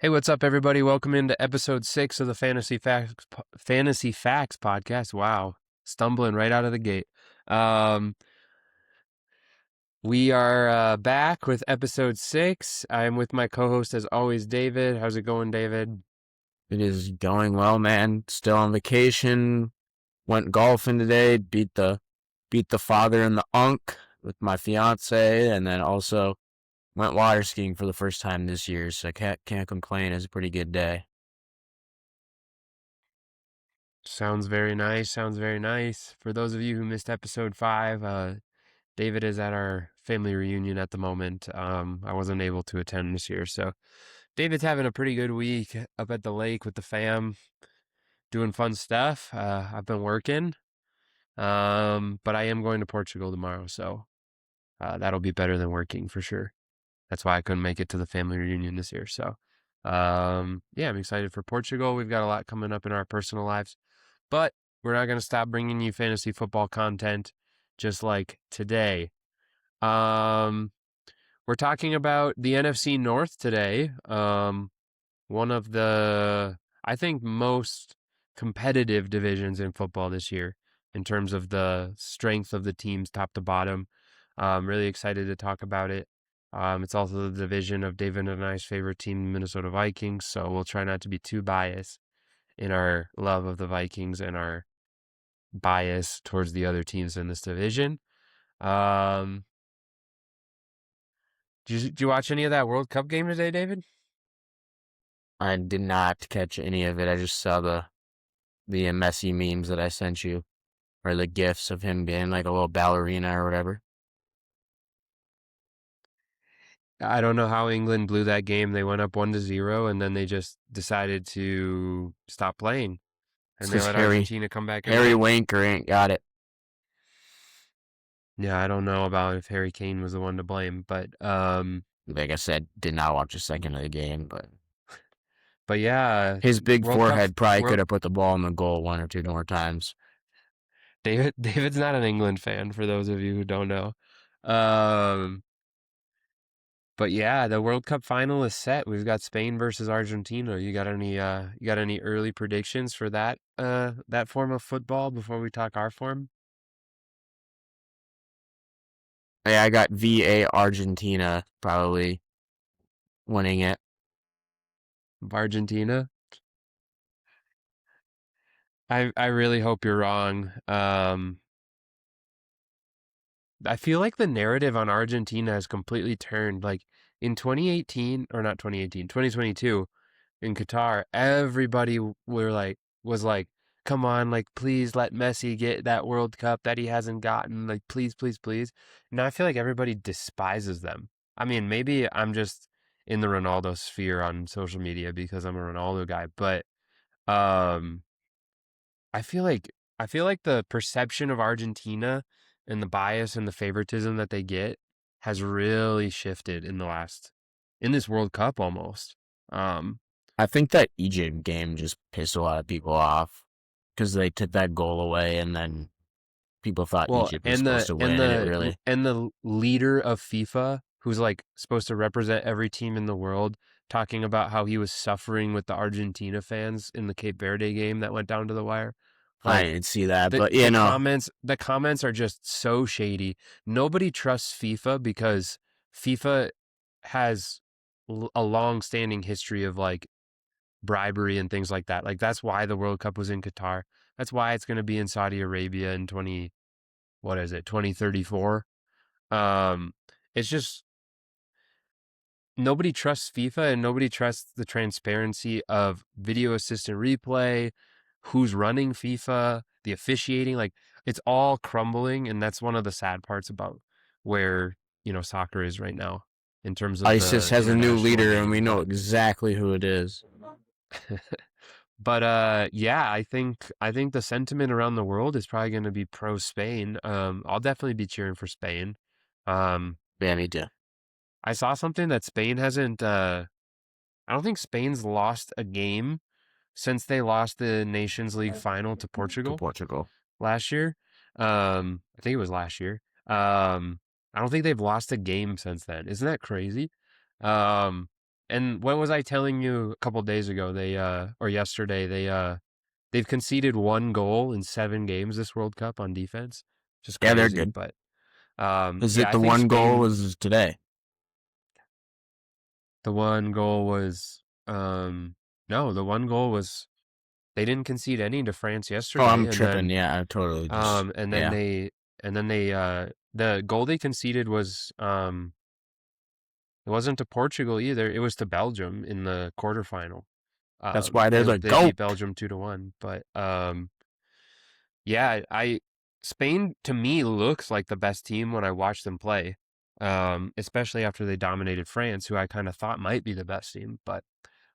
Hey, what's up, everybody? Welcome into episode 6 of the Fantasy Facts podcast. Wow, stumbling right out of the gate. Um, we are back with episode 6. I'm with my co-host, as always, David. How's it going, David? It is going well, man. Still on vacation. Went golfing today. Beat the father and the unk with my fiance, and then also went water skiing for the first time this year. So I can't complain. It's a pretty good day. Sounds very nice. Sounds very nice. For those of you who missed episode 5, David is at our family reunion at the moment. I wasn't able to attend this year, so David's having a pretty good week up at the lake with the fam, doing fun stuff. I've been working, but I am going to Portugal tomorrow, so that'll be better than working for sure. That's why I couldn't make it to the family reunion this year. So, yeah, I'm excited for Portugal. We've got a lot coming up in our personal lives, but we're not going to stop bringing you fantasy football content just like today. We're talking about the NFC North today. One of the, I think, most competitive divisions in football this year in terms of the strength of the teams top to bottom. I'm really excited to talk about it. It's also the division of David and I's favorite team, the Minnesota Vikings, so we'll try not to be too biased in our love of the Vikings and our bias towards the other teams in this division. Um, did you watch any of that World Cup game today, David? I did not catch any of it. I just saw the messy memes that I sent you, or the gifs of him being like a little ballerina or whatever. I don't know how England blew that game. They went up 1-0, and then they just decided to stop playing, It's and they because let Argentina come back and Harry win. Winker ain't got it. Yeah, I don't know about if Harry Kane was the one to blame, but Like I said, did not watch a second of the game, but yeah, his big World Cup. forehead probably could have put the ball in the goal one or two more times. David's not an England fan, for those of you who don't know. Um, but yeah, the World Cup final is set. We've got Spain versus Argentina. You got any early predictions for that form of football before we talk our form? Yeah, I got VA Argentina probably winning it. Argentina? I really hope you're wrong. I feel like the narrative on Argentina has completely turned. Like in 2018, or not 2018, 2022 in Qatar, everybody was like, come on, like please let Messi get that World Cup that he hasn't gotten. Like please, please, please. Now I feel like everybody despises them. I mean, maybe I'm just in the Ronaldo sphere on social media because I'm a Ronaldo guy, but um I feel like the perception of Argentina and the bias and the favoritism that they get has really shifted in this World Cup almost. Um, I think that Egypt game just pissed a lot of people off because they took that goal away and then people thought well, Egypt was supposed to win, and it really. and the leader of FIFA, who's like supposed to represent every team in the world, talking about how he was suffering with the Argentina fans in the Cape Verde game that went down to the wire. I Like didn't see that, the but the comments are just so shady. Nobody trusts FIFA because FIFA has a long-standing history of like bribery and things like that. Like that's why the World Cup was in Qatar. That's why it's going to be in Saudi Arabia in 2034. Um it's just nobody trusts FIFA and nobody trusts the transparency of video assistant replay, who's running FIFA, the officiating. Like it's all crumbling, and that's one of the sad parts about where soccer is right now in terms of ISIS the has a new international leader, and we game. know exactly who it is. But yeah, I think the sentiment around the world is probably going to be pro Spain. I'll definitely be cheering for Spain. Um, Yeah, me too. I saw something that Spain hasn't. I don't think Spain's lost a game since they lost the Nations League final to To Portugal Portugal. last year. I think it was last year. I don't think they've lost a game since then. Isn't that crazy? Um, And what was I telling you a couple days ago? They or yesterday they've conceded 1 goal in 7 games this World Cup on defense. Just Yeah, they're crazy, good. but Is yeah, it I the think one goal Spain. was today? The 1 goal was no, the 1 goal was they didn't concede any to France Oh, yesterday, I'm tripping. Yeah, I totally just and then yeah. they the goal they conceded was it wasn't to Portugal either. It was to Belgium in the quarterfinal. That's why they're the They GOAT. beat Belgium 2-1, but yeah, I Spain to me looks like the best team when I watch them play. Especially after they dominated France, who I kind of thought might be the best team, but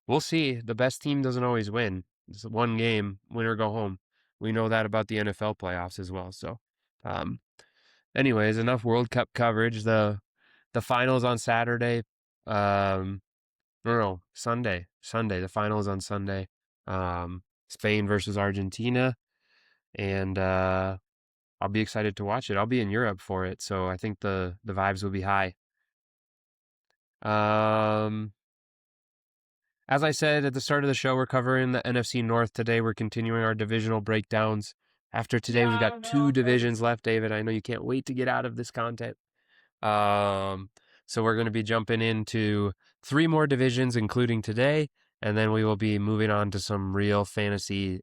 we'll see. The best team doesn't always win. It's one game, win or go home. We know that about the NFL playoffs as well. So, um, anyways, enough World Cup coverage. The finals on Saturday. No, Sunday. Sunday. The finals on Sunday. Spain versus Argentina, and I'll be excited to watch it. I'll be in Europe for it, so I think the vibes will be high. Um, as I said at the start of the show, we're covering the NFC North today. We're continuing our divisional breakdowns. After today, we've got 2 divisions left, David. I know you can't wait to get out of this content. Um, so we're going to be jumping into 3 more divisions, including today, and then we will be moving on to some real fantasy,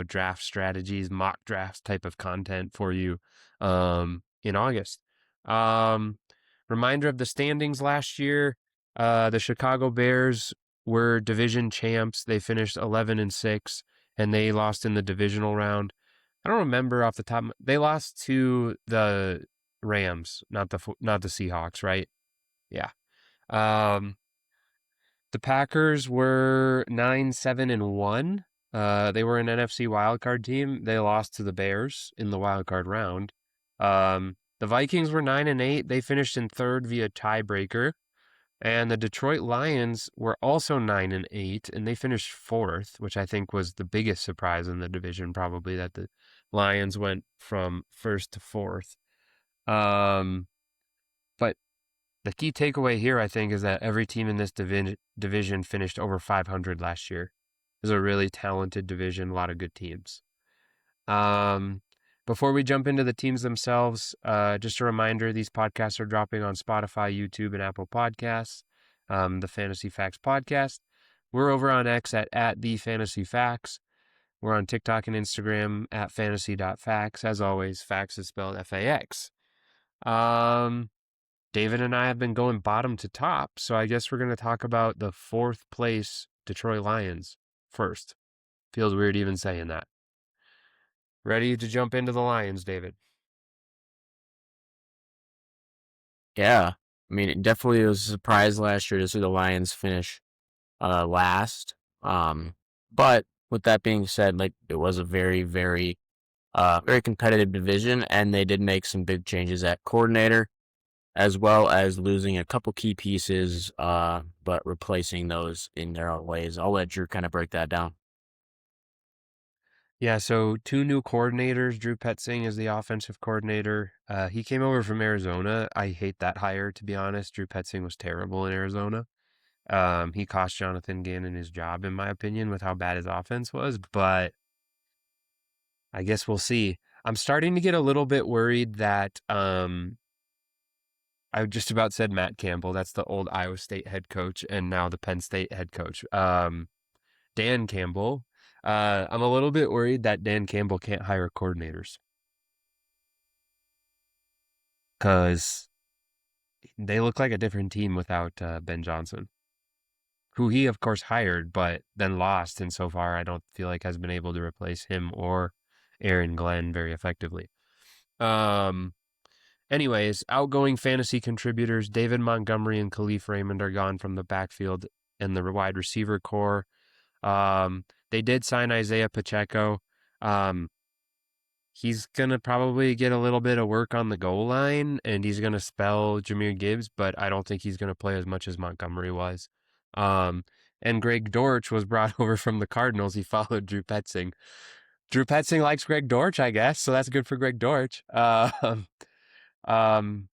draft strategies, mock drafts type of content for you, in August. Um, Reminder of the standings last year. The Chicago Bears were division champs. They finished 11-6, and they lost in the divisional round. I don't remember off the top. They lost to the Rams, not the Seahawks, right? Yeah. Um, the Packers were 9-7-1. They were an NFC wildcard team. They lost to the Bears in the wildcard round. The Vikings were 9-8. They finished in third via tiebreaker. And the Detroit Lions were also 9-8, and they finished fourth, which I think was the biggest surprise in the division, probably that the Lions went from first to fourth. Um, but the key takeaway here, I think, is that every team in this division finished over 500 last year. It was a really talented division, a lot of good teams. Um, Before we jump into the teams themselves, just a reminder, these podcasts are dropping on Spotify, YouTube, and Apple Podcasts. The Fantasy Facts Podcast. We're over on X at the Fantasy Facts. We're on TikTok and Instagram at fantasy.facts. As always, facts is spelled F-A-X. David and I have been going bottom to top, so I guess we're going to talk about the fourth place Detroit Lions first. Feels weird even saying that. Ready to jump into the Lions, David? Yeah. I mean, it definitely was a surprise last year to see the Lions finish last. But with that being said, like it was a very, very very competitive division, and they did make some big changes at coordinator, as well as losing a couple key pieces, but replacing those in their own ways. I'll let Drew kind of break that down. Yeah, so 2 new coordinators. Drew Petzing is the offensive coordinator. He came over from Arizona. I hate that hire, to be honest. Drew Petzing was terrible in Arizona. He cost Jonathan Gannon his job, in my opinion, with how bad his offense was, but I guess we'll see. I'm starting to get a little bit worried that I just about said Matt Campbell. That's the old Iowa State head coach and now the Penn State head coach. Dan Campbell. I'm a little bit worried that Dan Campbell can't hire coordinators because they look like a different team without Ben Johnson, who he, of course, hired, but then lost. And so far, I don't feel like has been able to replace him or Aaron Glenn very effectively. Um, Anyways, outgoing fantasy contributors David Montgomery and Khalif Raymond are gone from the backfield and the wide receiver core. They did sign Isaiah Pacheco. Um, he's going to probably get a little bit of work on the goal line, and he's going to spell Jahmyr Gibbs, but I don't think he's going to play as much as Montgomery was. And Greg Dortch was brought over from the Cardinals. He followed Drew Petzing. Drew Petzing likes Greg Dortch, I guess, so that's good for Greg Dortch. Um,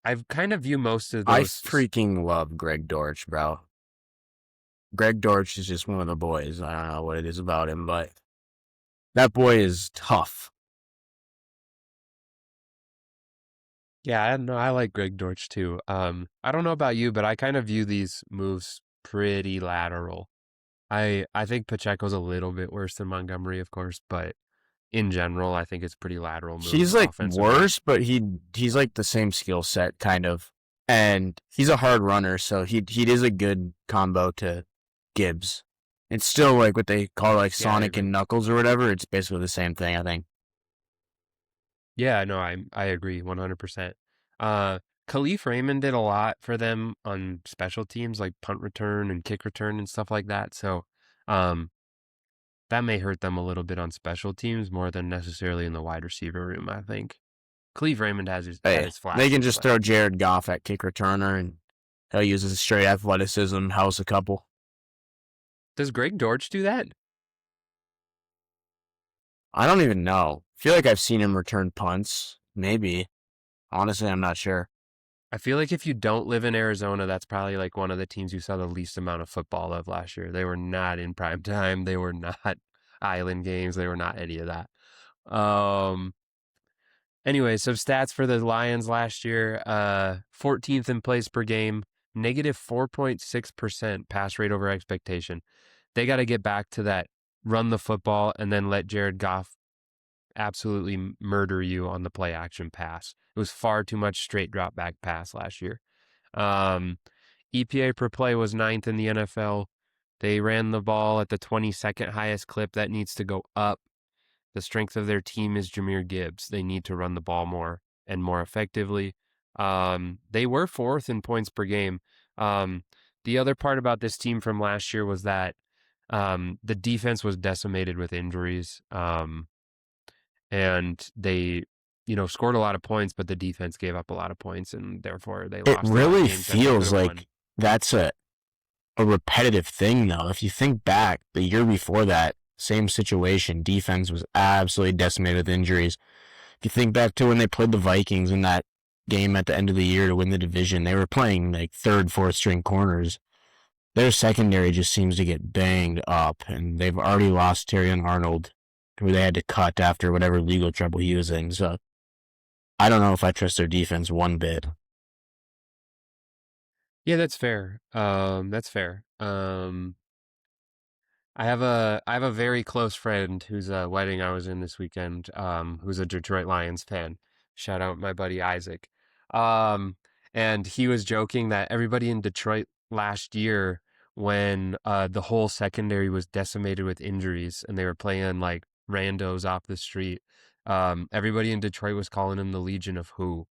I kind of view most of I those. freaking love Greg Dortch, bro. Greg Dortch is just one of the boys. I don't know what it is about him, but that boy is tough. Yeah, I don't know. I like Greg Dortch too. I don't know about you, but I kind of view these moves pretty lateral. I think Pacheco's a little bit worse than Montgomery, of course, but in general, I think it's pretty lateral moves He's like offensively. worse, but he's like the same skill set kind of, and he's a hard runner, so he is a good combo to Gibbs. It's still like what they call like Yeah, I Sonic agree. and Knuckles or whatever. It's basically the same thing, I think. Yeah, no, I agree 100%. Uh, Khalif Raymond did a lot for them on special teams like punt return and kick return and stuff like that. So, um, that may hurt them a little bit on special teams more than necessarily in the wide receiver room, I think. Cleve Raymond had Hey, his they can flashes, just but throw Jared Goff at kick returner, and he'll use his straight athleticism, house a couple. does Greg Dortch do that? I don't even know. I feel like I've seen him return punts. Maybe. Honestly, I'm not sure. I feel like if you don't live in Arizona, that's probably like one of the teams you saw the least amount of football of last year. They were not in prime time. They were not island games. They were not any of that. Um, Anyway, some stats for the Lions last year: 14th in plays per game, negative 4.6% pass rate over expectation. They got to get back to that, run the football, and then let Jared Goff absolutely murder you on the play action pass. It was far too much straight drop back pass last year. Um, EPA per play was ninth in the NFL. They ran the ball at the 22nd highest clip. That needs to go up. The strength of their team is Jahmyr Gibbs. They need to run the ball more and more effectively. They were fourth in points per game. Um, the other part about this team from last year was that the defense was decimated with injuries, and they, scored a lot of points, but the defense gave up a lot of points, and therefore they It lost a lot of really games that they could feels have won. like that's a repetitive thing, though. If you think back, the year before that, same situation, defense was absolutely decimated with injuries. If you think back to when they played the Vikings in that game at the end of the year to win the division, they were playing like third, fourth string corners. Their secondary just seems to get banged up, and they've already lost Terrion Arnold, who they had to cut after whatever legal trouble he was in. So I don't know if I trust their defense one bit. Yeah, that's fair. That's fair. I have a very close friend whose wedding I was in this weekend, who's a Detroit Lions fan. Shout out my buddy Isaac. Um, and he was joking that everybody in Detroit last year, when the whole secondary was decimated with injuries and they were playing like randos off the street, everybody in Detroit was calling him the Legion of Who,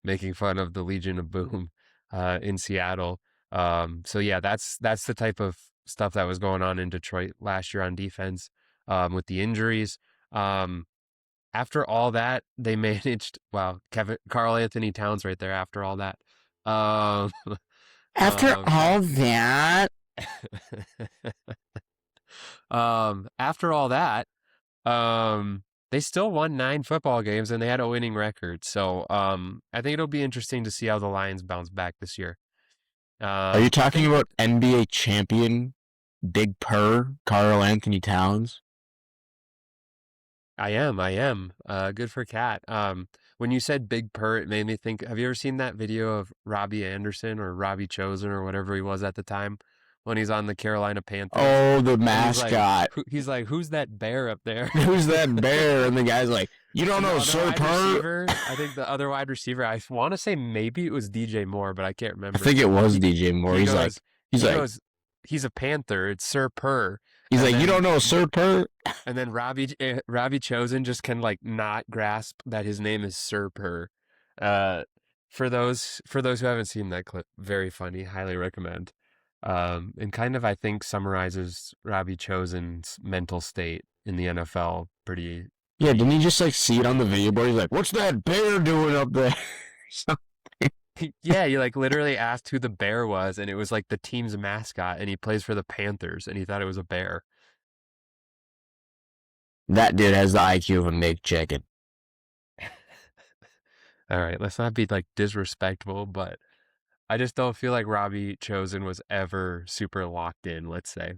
making fun of the Legion of Boom in Seattle. So yeah, that's the type of stuff that was going on in Detroit last year on defense, with the injuries. Um, After all that, they managed. Wow, Kevin Carl Anthony Towns right there. After all that, um, After that all that, after all that, um, they still won 9 football games and they had a winning record. So I think it'll be interesting to see how the Lions bounce back this year. are you I talking think about NBA champion Big Purr, Carl Anthony Towns? I am. Good for Cat. When you said Big Purr, it made me think. Have you ever seen that video of Robbie Anderson or Robbie Chosen or whatever he was at the time when he's on the Carolina Panthers, Oh, the and mascot. he's like, who's that bear up there? Who's that bear? And the guy's like, you don't And the know other Sir wide Purr? receiver, I think the other wide receiver, I want to say maybe it was DJ Moore, but I can't I remember. think it was He DJ Moore. he He's like, goes he's he like, goes, he's a Panther. It's Sir Purr, he's and like, you don't then know Sir Purr? Robbie Chosen just can like not grasp that his name is Sir Purr. Uh, for those who haven't seen that clip, very funny. Highly recommend. And kind of I think summarizes Robbie Chosen's mental state in the NFL Yeah, didn't pretty he just like see it pretty on the video board? easily. He's like, what's that bear doing up there? So Yeah, he like literally asked who the bear was, and it was like the team's mascot, and he plays for the Panthers, and he thought it was a bear. that dude has the IQ of a big chicken. All right, let's not be like disrespectful, but I just don't feel like Robbie Chosen was ever super locked in, let's say.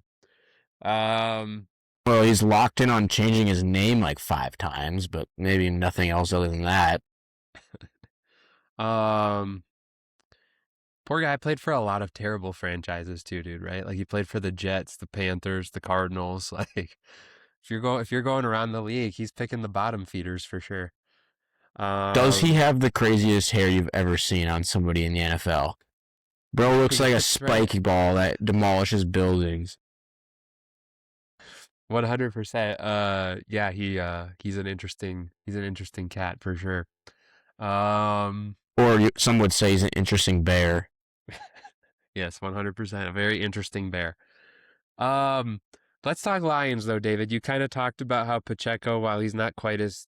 Um, Well, he's locked in on changing his name like 5 times, but maybe nothing else other than that. um, Poor guy played for a lot of terrible franchises too, dude, right? Like he played for the Jets, the Panthers, the Cardinals. Like if you're going around the league, he's picking the bottom feeders for sure. Does he Um, have the craziest hair you've ever seen on somebody in the NFL? Bro looks like a yes, right. spike ball that demolishes buildings. 100%. Yeah, he's an interesting cat for sure. Um, Or some would say he's an interesting bear. yes, 100%. A very interesting bear. Um, let's talk Lions though, David. You kind of talked about how Pacheco, while he's not quite as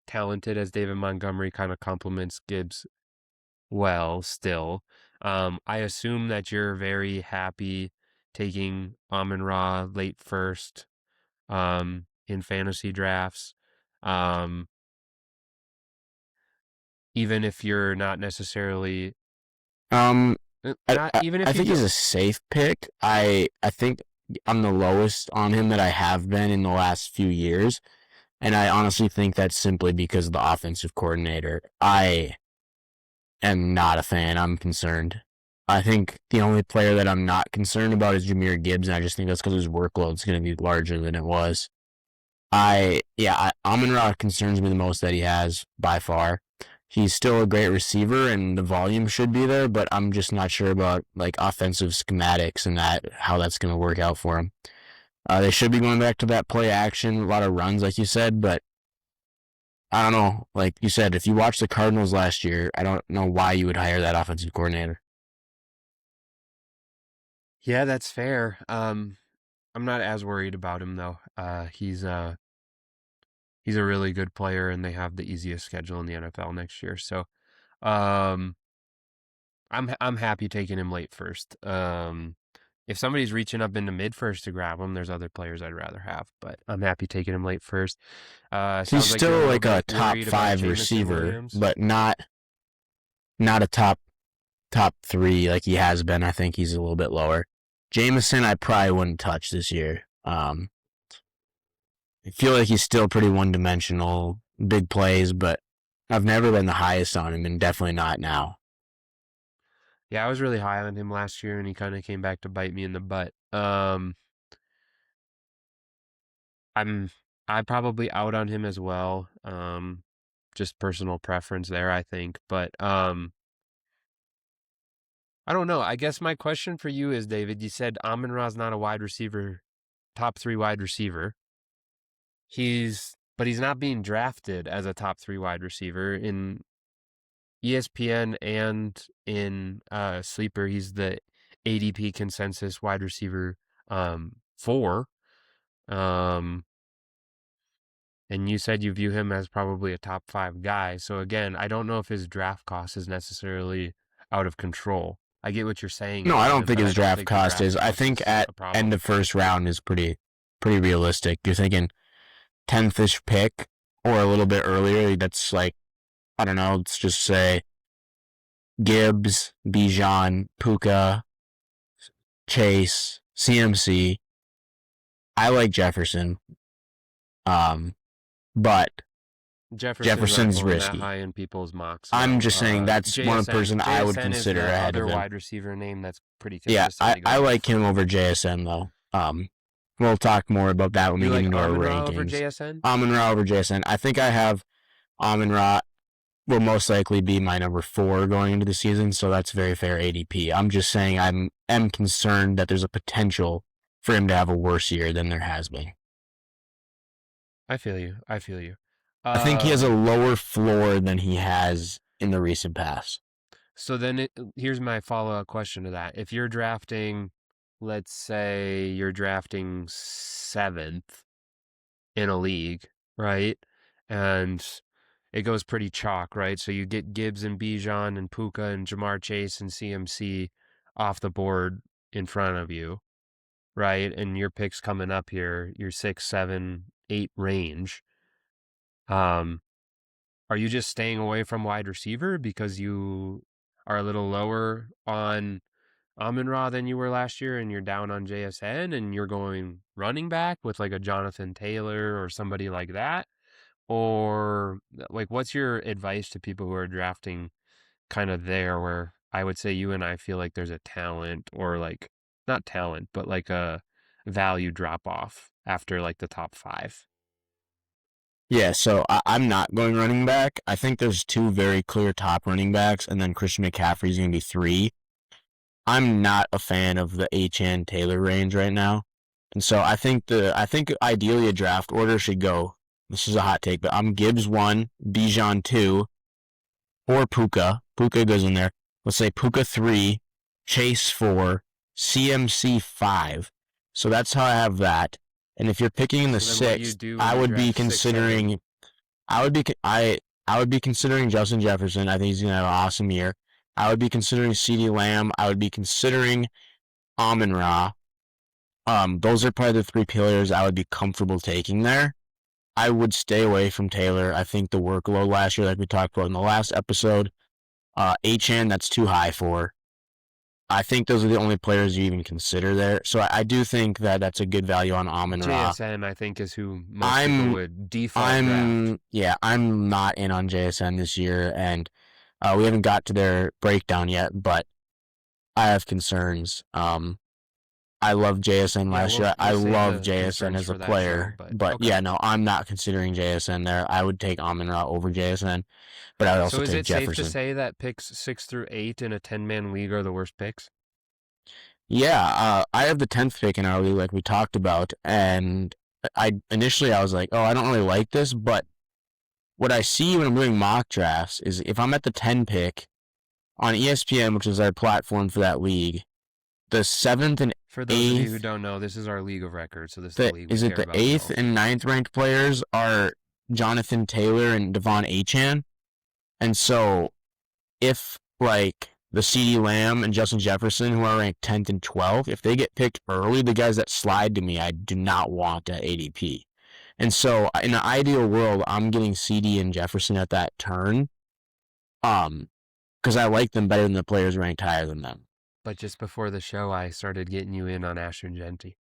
talented as David Montgomery, kind of complements Gibbs well still. I assume that you're very happy taking Amon Ra late first in fantasy drafts. Um, even if you're not necessarily Um, not even I if you think don't. he's a safe pick. I think I'm the lowest on him that I have been in the last few years, and I honestly think that's simply because of the offensive coordinator. I am not a fan. I'm concerned. I think the only player that I'm not concerned about is Jahmyr Gibbs, and I just think that's because his workload is going to be larger than it was. Amon Ra concerns me the most that he has by far. He's still a great receiver and the volume should be there, but I'm just not sure about like offensive schematics and that how that's going to work out for him. They should be going back to that play action, a lot of runs, like you said, but I don't know. Like you said, if you watch the Cardinals last year, I don't know why you would hire that offensive coordinator. Yeah, that's fair. I'm not as worried about him though. He's a really good player, and they have the easiest schedule in the NFL next year. So, um, I'm happy taking him late first. If somebody's reaching up into mid first to grab him, there's other players I'd rather have, but I'm happy taking him late first. He's Sounds like you're a still little like a bit top worried about five Jamison receiver, Williams. but not a top three like he has been. I think he's a little bit lower. Jameson, I probably wouldn't touch this year. I feel like he's still pretty one dimensional, big plays, but I've never been the highest on him, and definitely not now. Yeah, I was really high on him last year, and he kind of came back to bite me in the butt. I'm I probably out on him as well. Just personal preference there, I think. But I don't know. I guess my question for you is, David, you said Amon Ra's not a wide receiver, top three wide receiver. But he's not being drafted as a top three wide receiver in ESPN and in Sleeper. He's the ADP consensus wide receiver four. Um, and you said you view him as probably a top five guy. So again, I don't know if his draft cost is necessarily out of control. I get what you're saying No, I about don't him, think but I his don't draft think the cost draft is. I cost think is at a end problem. of first round is pretty realistic. You're thinking 10th-ish pick or a little bit earlier. That's like I don't know. Let's just say Gibbs, Bijan, Puka, Chase, CMC. I like Jefferson, um, but Jefferson's not Jefferson's going that risky. high in people's mocks. I'm No, just saying that's one person I would JSN is consider the ahead of other him. wide receiver name that's pretty Yeah, consistently I going off like for him me. over JSN though. We'll talk more about that when we You get like into our Amon Ra over rankings. JSN? Amon Ra over JSN. I think I have Amon Ra will most likely be my number 4 going into the season, so that's very fair ADP. I'm just saying am concerned that there's a potential for him to have a worse year than there has been. I feel you. I feel you. I think he has a Um, lower floor than he has in the recent past. So then here's my follow-up question to that. If you're drafting, let's say you're drafting seventh in a league, right? And it goes pretty chalk, right? So you get Gibbs and Bijan and Puka and Jamar Chase and CMC off the board in front of you, right? And your picks coming up here, your 6, 7, 8 range. Um, are you just staying away from wide receiver because you are a little lower on Amon-Ra than you were last year, and you're down on JSN, and you're going running back with like a Jonathan Taylor or somebody like that? Or like, what's your advice to people who are drafting kind of there where I would say you and I feel like there's a talent or like not talent, but like a value drop off after like the top five? Yeah, so I'm not going running back. I think there's two very clear top running backs, and then Christian McCaffrey's going to be three. I'm not a fan of the H.N. Taylor range right now. And so I think ideally a draft order should go. This is a hot take, but I'm Gibbs 1, Bijan 2, or Puka. Puka goes in there. Let's say Puka 3, Chase 4, CMC 5. So that's how I have that. And if you're picking in the So then what do you sixth, do when I you would be draft six, seven? considering I would be I would be considering Justin Jefferson. I think he's gonna have an awesome year. I would be considering CeeDee Lamb. I would be considering Amon-Ra. Those are probably the three players I would be comfortable taking there. I would stay away from Taylor. I think the workload last year, like we talked about in the last episode, HN, that's too high for. I think those are the only players you even consider there. So I do think that that's a good value on Amon-Ra. JSN, I think, is who most people I'm would default draft. I'm not in on JSN this year, and we haven't got to their breakdown yet, but I have concerns. I loved JSN Yeah, last year. I we'll save love the JSN concerns as a for that show, player, but but okay. yeah, no, I'm not considering JSN there. I would take Amon-Ra over JSN, but I would So also is take it safe to Jefferson. say that picks 6 through 8 in a 10-man league are the worst picks? Yeah, I have the 10th pick in our league, like we talked about, and I was like, oh, I don't really like this, but what I see when I'm doing mock drafts is if I'm at the 10 pick on ESPN, which is our platform for that league, the seventh and For those of you who eighth, don't know, this is our league of record, so this is the league we is it care the about the eighth most. and ninth ranked players are Jonathan Taylor and Devon Achan. And so if like the CeeDee Lamb and Justin Jefferson, who are ranked 10th and 12th, if they get picked early, the guys that slide to me, I do not want at ADP. And so in the ideal world, I'm getting CD and Jefferson at that turn. Because I like them better than the players ranked higher than them. But just before the show, I started getting you in on Ashton Genty.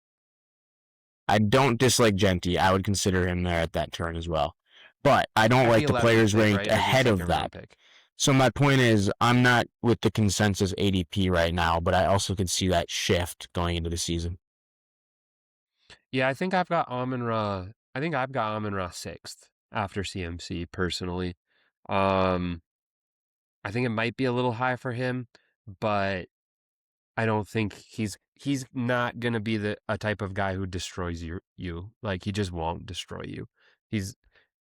I don't dislike Genty. I would consider him there at that turn as well. But I don't As the like the 11th players pick, ranked right? As your ahead second of round that. pick. So my point is, I'm not with the consensus ADP right now, but I also could see that shift going into the season. Yeah, I think I've got Amon-Ra. I think I've got Amon-Ra 6th after CMC personally. Um, I think it might be a little high for him, but I don't think he's not gonna be the a type of guy who destroys you. Like he just won't destroy you. He's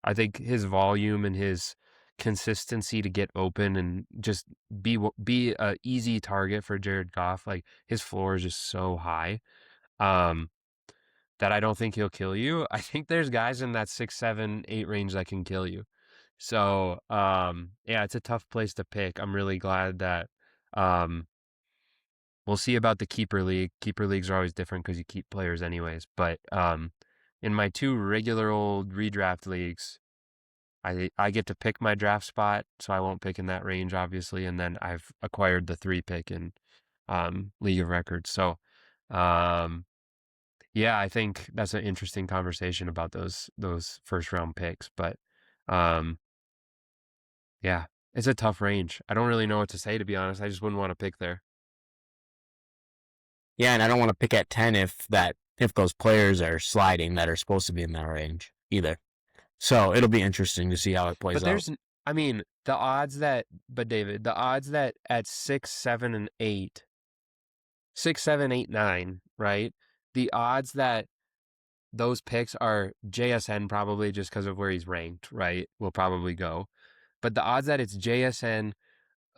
I think his volume and his consistency to get open and just be a easy target for Jared Goff. Like his floor is just so high. Um, that I don't think he'll kill you. I think there's guys in that 6, 7, 8 range that can kill you. So yeah, it's a tough place to pick. I'm really glad that um we'll see about the keeper league. Keeper leagues are always different because you keep players anyways. But in my two regular old redraft leagues, I get to pick my draft spot, so I won't pick in that range, obviously. And then I've acquired the 3 pick in League of Records. So um, yeah, I think that's an interesting conversation about those first round picks. But um, yeah, it's a tough range. I don't really know what to say, to be honest. I just wouldn't want to pick there. Yeah, and I don't want to pick at 10 if those players are sliding that are supposed to be in that range either. So it'll be interesting to see how it plays But out. I mean, but David, the odds that at 6, 7, and 8, 6, 7, 8, 9, right? The odds that those picks are JSN probably just because of where he's ranked, right? Will probably go. But the odds that it's JSN,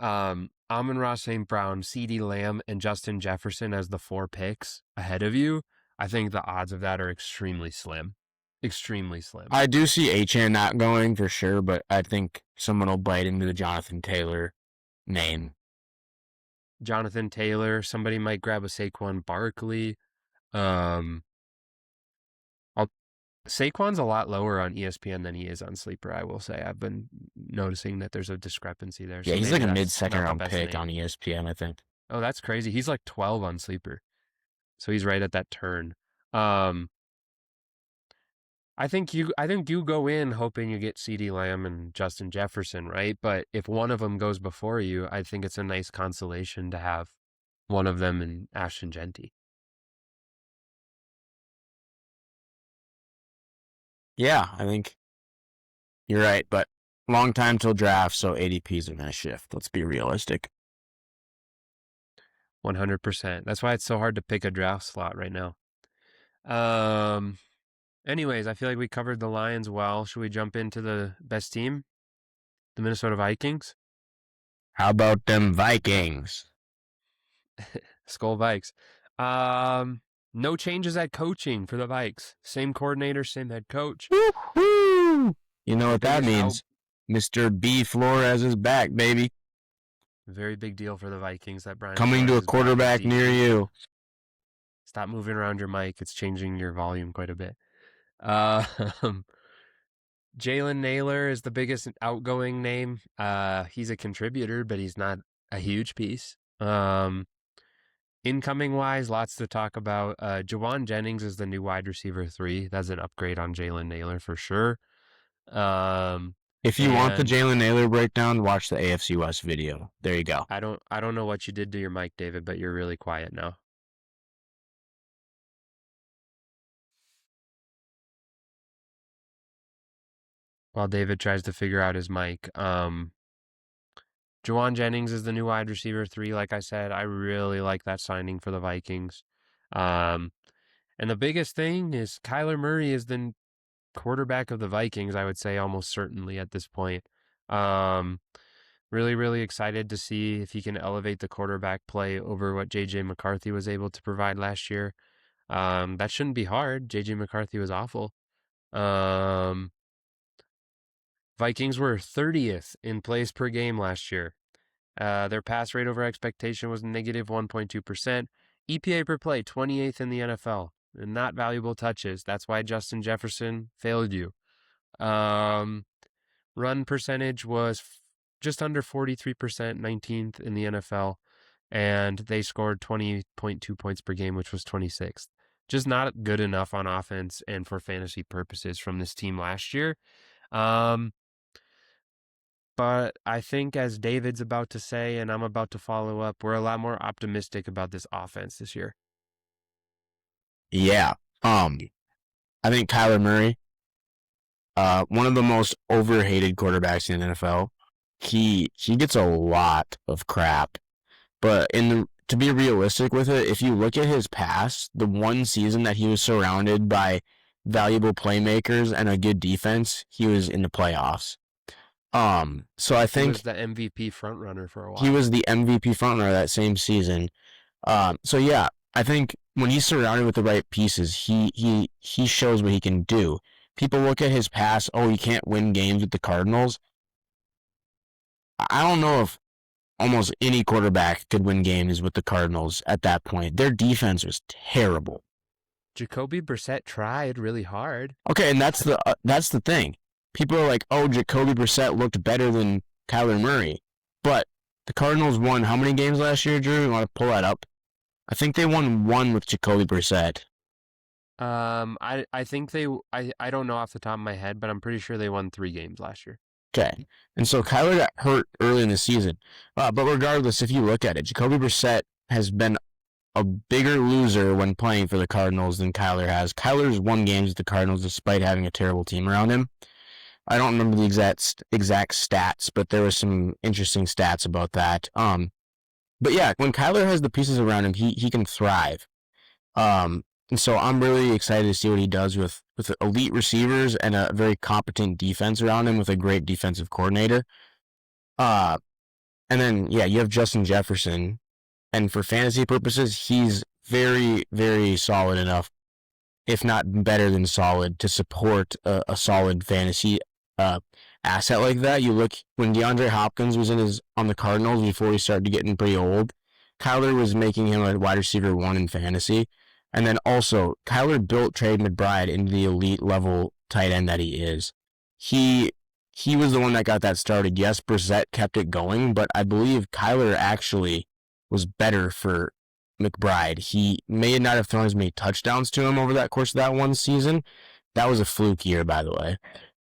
Amon-Ra St. Brown, CeeDee Lamb, and Justin Jefferson as the 4 picks ahead of you, I think the odds of that are extremely slim. Extremely slim. I do see HN not going for sure, but I think someone will bite into the Jonathan Taylor name. Jonathan Taylor, somebody might grab a Saquon Barkley. Um, I'll, Saquon's a lot lower on ESPN than he is on Sleeper, I will say. I've been noticing that there's a discrepancy there. Yeah, So he's like maybe a that's mid-second not the round best pick name. on ESPN, I think. Oh, that's crazy. He's like 12 on Sleeper. So he's right at that turn. Um, I think you go in hoping you get CeeDee Lamb and Justin Jefferson, right? But if one of them goes before you, I think it's a nice consolation to have one of them in Ashton Genty. Yeah, I think you're right, but long time till draft, so ADPs are going to shift. Let's be realistic. 100%. That's why it's so hard to pick a draft slot right now. Um, Anyways, I feel like we covered the Lions well. Should we jump into the best team, the Minnesota Vikings? How about them Vikings? Skull Vikes. Um, no changes at coaching for the Vikes. Same coordinator, same head coach. Woo-hoo! You know The what that biggest means? Mr. B. Flores is back, baby. Very big deal for the Vikings that Brian Coming Flores to a is back as quarterback near DC. you. Stop moving around your mic. It's changing your volume quite a bit. Uh, Jalen Naylor is the biggest outgoing name. He's a contributor, but he's not a huge piece. Incoming wise, lots to talk about. Jawan Jennings is the new wide receiver 3. That's an upgrade on Jalen Naylor for sure. If you want the And Jalen Naylor breakdown, watch the AFC West video. There you go. I don't know what you did to your mic, David, but you're really quiet now. While David tries to figure out his mic, Jawan Jennings is the new wide receiver 3. Like I said, I really like that signing for the Vikings. And the biggest thing is Kyler Murray is the quarterback of the Vikings, I would say almost certainly at this point. Really, really excited to see if he can elevate the quarterback play over what J.J. McCarthy was able to provide last year. That shouldn't be hard. J.J. McCarthy was awful. Vikings were 30th in plays per game last year. Their pass rate over expectation was negative 1.2%. EPA per play, 28th in the NFL. And not valuable touches. That's why Justin Jefferson failed you. Run percentage was just under 43%, 19th in the NFL. And they scored 20.2 points per game, which was 26th. Just not good enough on offense and for fantasy purposes from this team last year. But I think, as David's about to say, and I'm about to follow up, we're a lot more optimistic about this offense this year. Yeah. I think Kyler Murray, one of the most overhated quarterbacks in the NFL. He gets a lot of crap, but to be realistic with it, if you look at his past, the one season that he was surrounded by valuable playmakers and a good defense, he was in the playoffs. So I think he was the MVP frontrunner for a while. He was the MVP frontrunner that same season. So yeah, I think when he's surrounded with the right pieces, he shows what he can do. People look at his past, oh, he can't win games with the Cardinals. I don't know if almost any quarterback could win games with the Cardinals at that point. Their defense was terrible. Jacoby Brissett tried really hard. Okay, and that's the thing. People are like, oh, Jacoby Brissett looked better than Kyler Murray. But the Cardinals won how many games last year, Drew? You want to pull that up? I think they won one with Jacoby Brissett. I think I don't know off the top of my head, but I'm pretty sure they won 3 games last year. Okay. And so Kyler got hurt early in the season. But regardless, if you look at it, Jacoby Brissett has been a bigger loser when playing for the Cardinals than Kyler has. Kyler's won games with the Cardinals despite having a terrible team around him. I don't remember the exact stats, but there were some interesting stats about that. But yeah, when Kyler has the pieces around him, he can thrive. And so I'm really excited to see what he does with elite receivers and a very competent defense around him with a great defensive coordinator. And then, yeah, you have Justin Jefferson. And for fantasy purposes, he's very, very solid enough, if not better than solid, to support a solid fantasy asset like that. You look, when DeAndre Hopkins was on the Cardinals before he started getting pretty old, Kyler was making him a wide receiver 1 in fantasy. And then also, Kyler built Trey McBride into the elite level tight end that he is. He he was the one that got that started. Yes, Brissett kept it going, but I believe Kyler actually was better for McBride. He may not have thrown as many touchdowns to him over that course of that one season. That was a fluke year, by the way.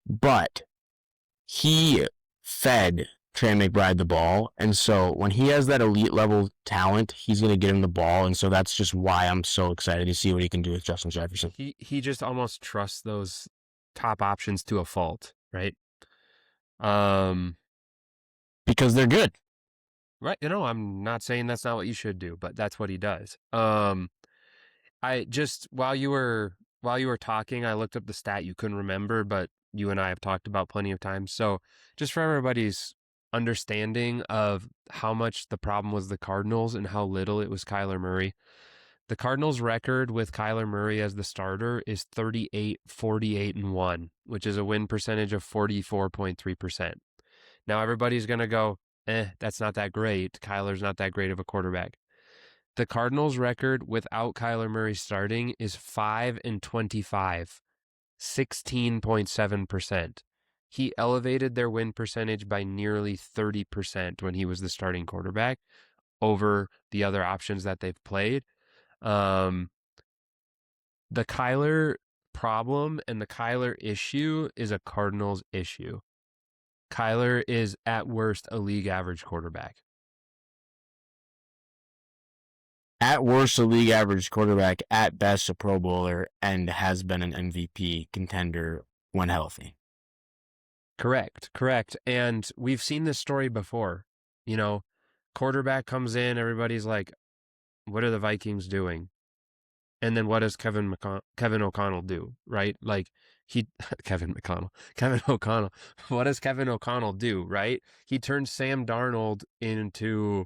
But he fed Trey McBride the ball, and so when he has that elite level talent, he's going to get him the ball, and so that's just why I'm so excited to see what he can do with Justin Jefferson. He just almost trusts those top options to a fault, right? Um, Because they're good. right. I'm not saying that's not what you should do, but that's what he does. I just while you were talking, I looked up the stat you couldn't remember, but you and I have talked about plenty of times. So just for everybody's understanding of how much the problem was the Cardinals and how little it was Kyler Murray. The Cardinals' record with Kyler Murray as the starter is 38, 48, and 1, which is a win percentage of 44.3%. Now everybody's going to go, that's not that great. Kyler's not that great of a quarterback. The Cardinals' record without Kyler Murray starting is 5 and 25, 16.7%. He elevated their win percentage by nearly 30% when he was the starting quarterback over the other options that they've played. The Kyler problem and the Kyler issue is a Cardinals issue. Kyler is at worst a league average quarterback. At worst, a league average quarterback, at best, a Pro Bowler, and has been an MVP contender when healthy. Correct. And we've seen this story before. Quarterback comes in, everybody's like, what are the Vikings doing? And then what does Kevin O'Connell do, right? Like Kevin O'Connell. What does Kevin O'Connell do, right? He turns Sam Darnold into,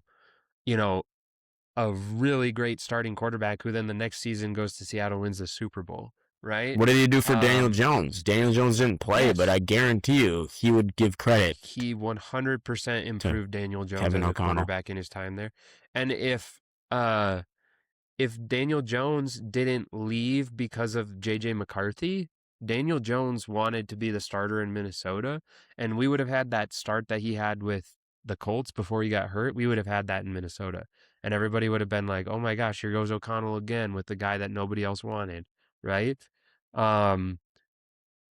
a really great starting quarterback who then the next season goes to Seattle, wins the Super Bowl, right? What did he do for Daniel Jones? Daniel Jones didn't play, yes. but I guarantee you he would give credit. He 100% improved Daniel Jones Kevin as a O'Connell. quarterback in his time there. And if Daniel Jones didn't leave because of J.J. McCarthy, Daniel Jones wanted to be the starter in Minnesota, and we would have had that start that he had with the Colts before he got hurt. We would have had that in Minnesota, and everybody would have been like, oh my gosh, here goes O'Connell again with the guy that nobody else wanted, right?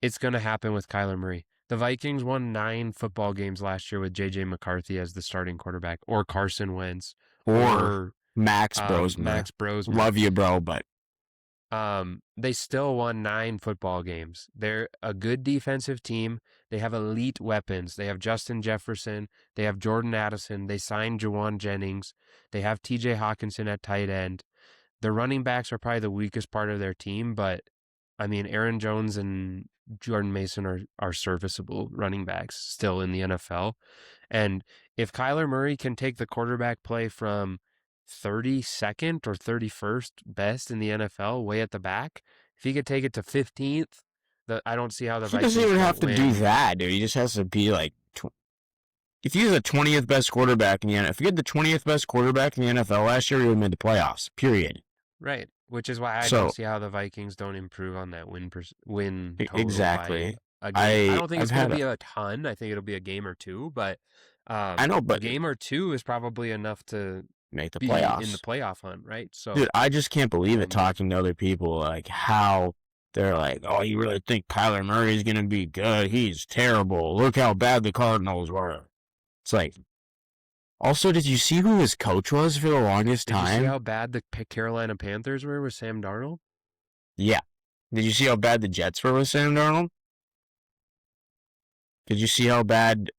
It's going to happen with Kyler Murray. The Vikings won 9 football games last year with J.J. McCarthy as the starting quarterback, or Carson Wentz, or Max Brosmer. Max Brosmer. Love you, bro, but they still won 9 football games. They're a good defensive team. They have elite weapons. They have Justin Jefferson. They have Jordan Addison. They signed Jawan Jennings. They have T.J. Hawkinson at tight end. The running backs are probably the weakest part of their team, but I mean, Aaron Jones and Jordan Mason are serviceable running backs still in the NFL. And if Kyler Murray can take the quarterback play from 32nd or 31st best in the NFL, way at the back, if he could take it to 15th, I don't see how the Vikings doesn't even have to win. do that, dude. He just has to be like, if he's the 20th best quarterback in the NFL, if you get the 20th best quarterback in the NFL last year, he would have made the playoffs. Period. Right, which is why I don't see how the Vikings don't improve on that win total. Exactly. I don't think it's going to be a ton. I think it'll be a game or two, but I know, but a game or two is probably enough to make the be playoffs in the playoff hunt, right? So, dude, I just can't believe it. Talking to other people, like how they're like, "Oh, you really think Kyler Murray is going to be good? He's terrible. Look how bad the Cardinals were." It's like, also, did you see who his coach was for the longest time? Did you see how bad the Carolina Panthers were with Sam Darnold? Yeah. Did you see how bad the Jets were with Sam Darnold? Did you see how bad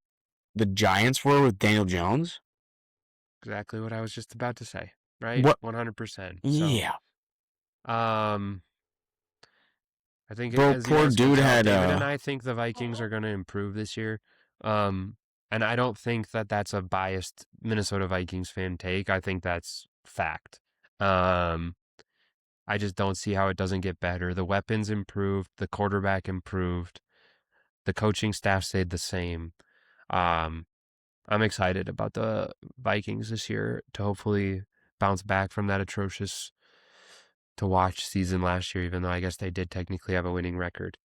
the Giants were with Daniel Jones? Exactly what I was just about to say, right? What? 100%. Yeah. I think poor dude had David and I think the Vikings are going to improve this year. And I don't think that that's a biased Minnesota Vikings fan take. I think that's fact. I just don't see how it doesn't get better. The weapons improved, the quarterback improved, the coaching staff stayed the same. I'm excited about the Vikings this year to hopefully bounce back from that atrocious to watch season last year, even though I guess they did technically have a winning record.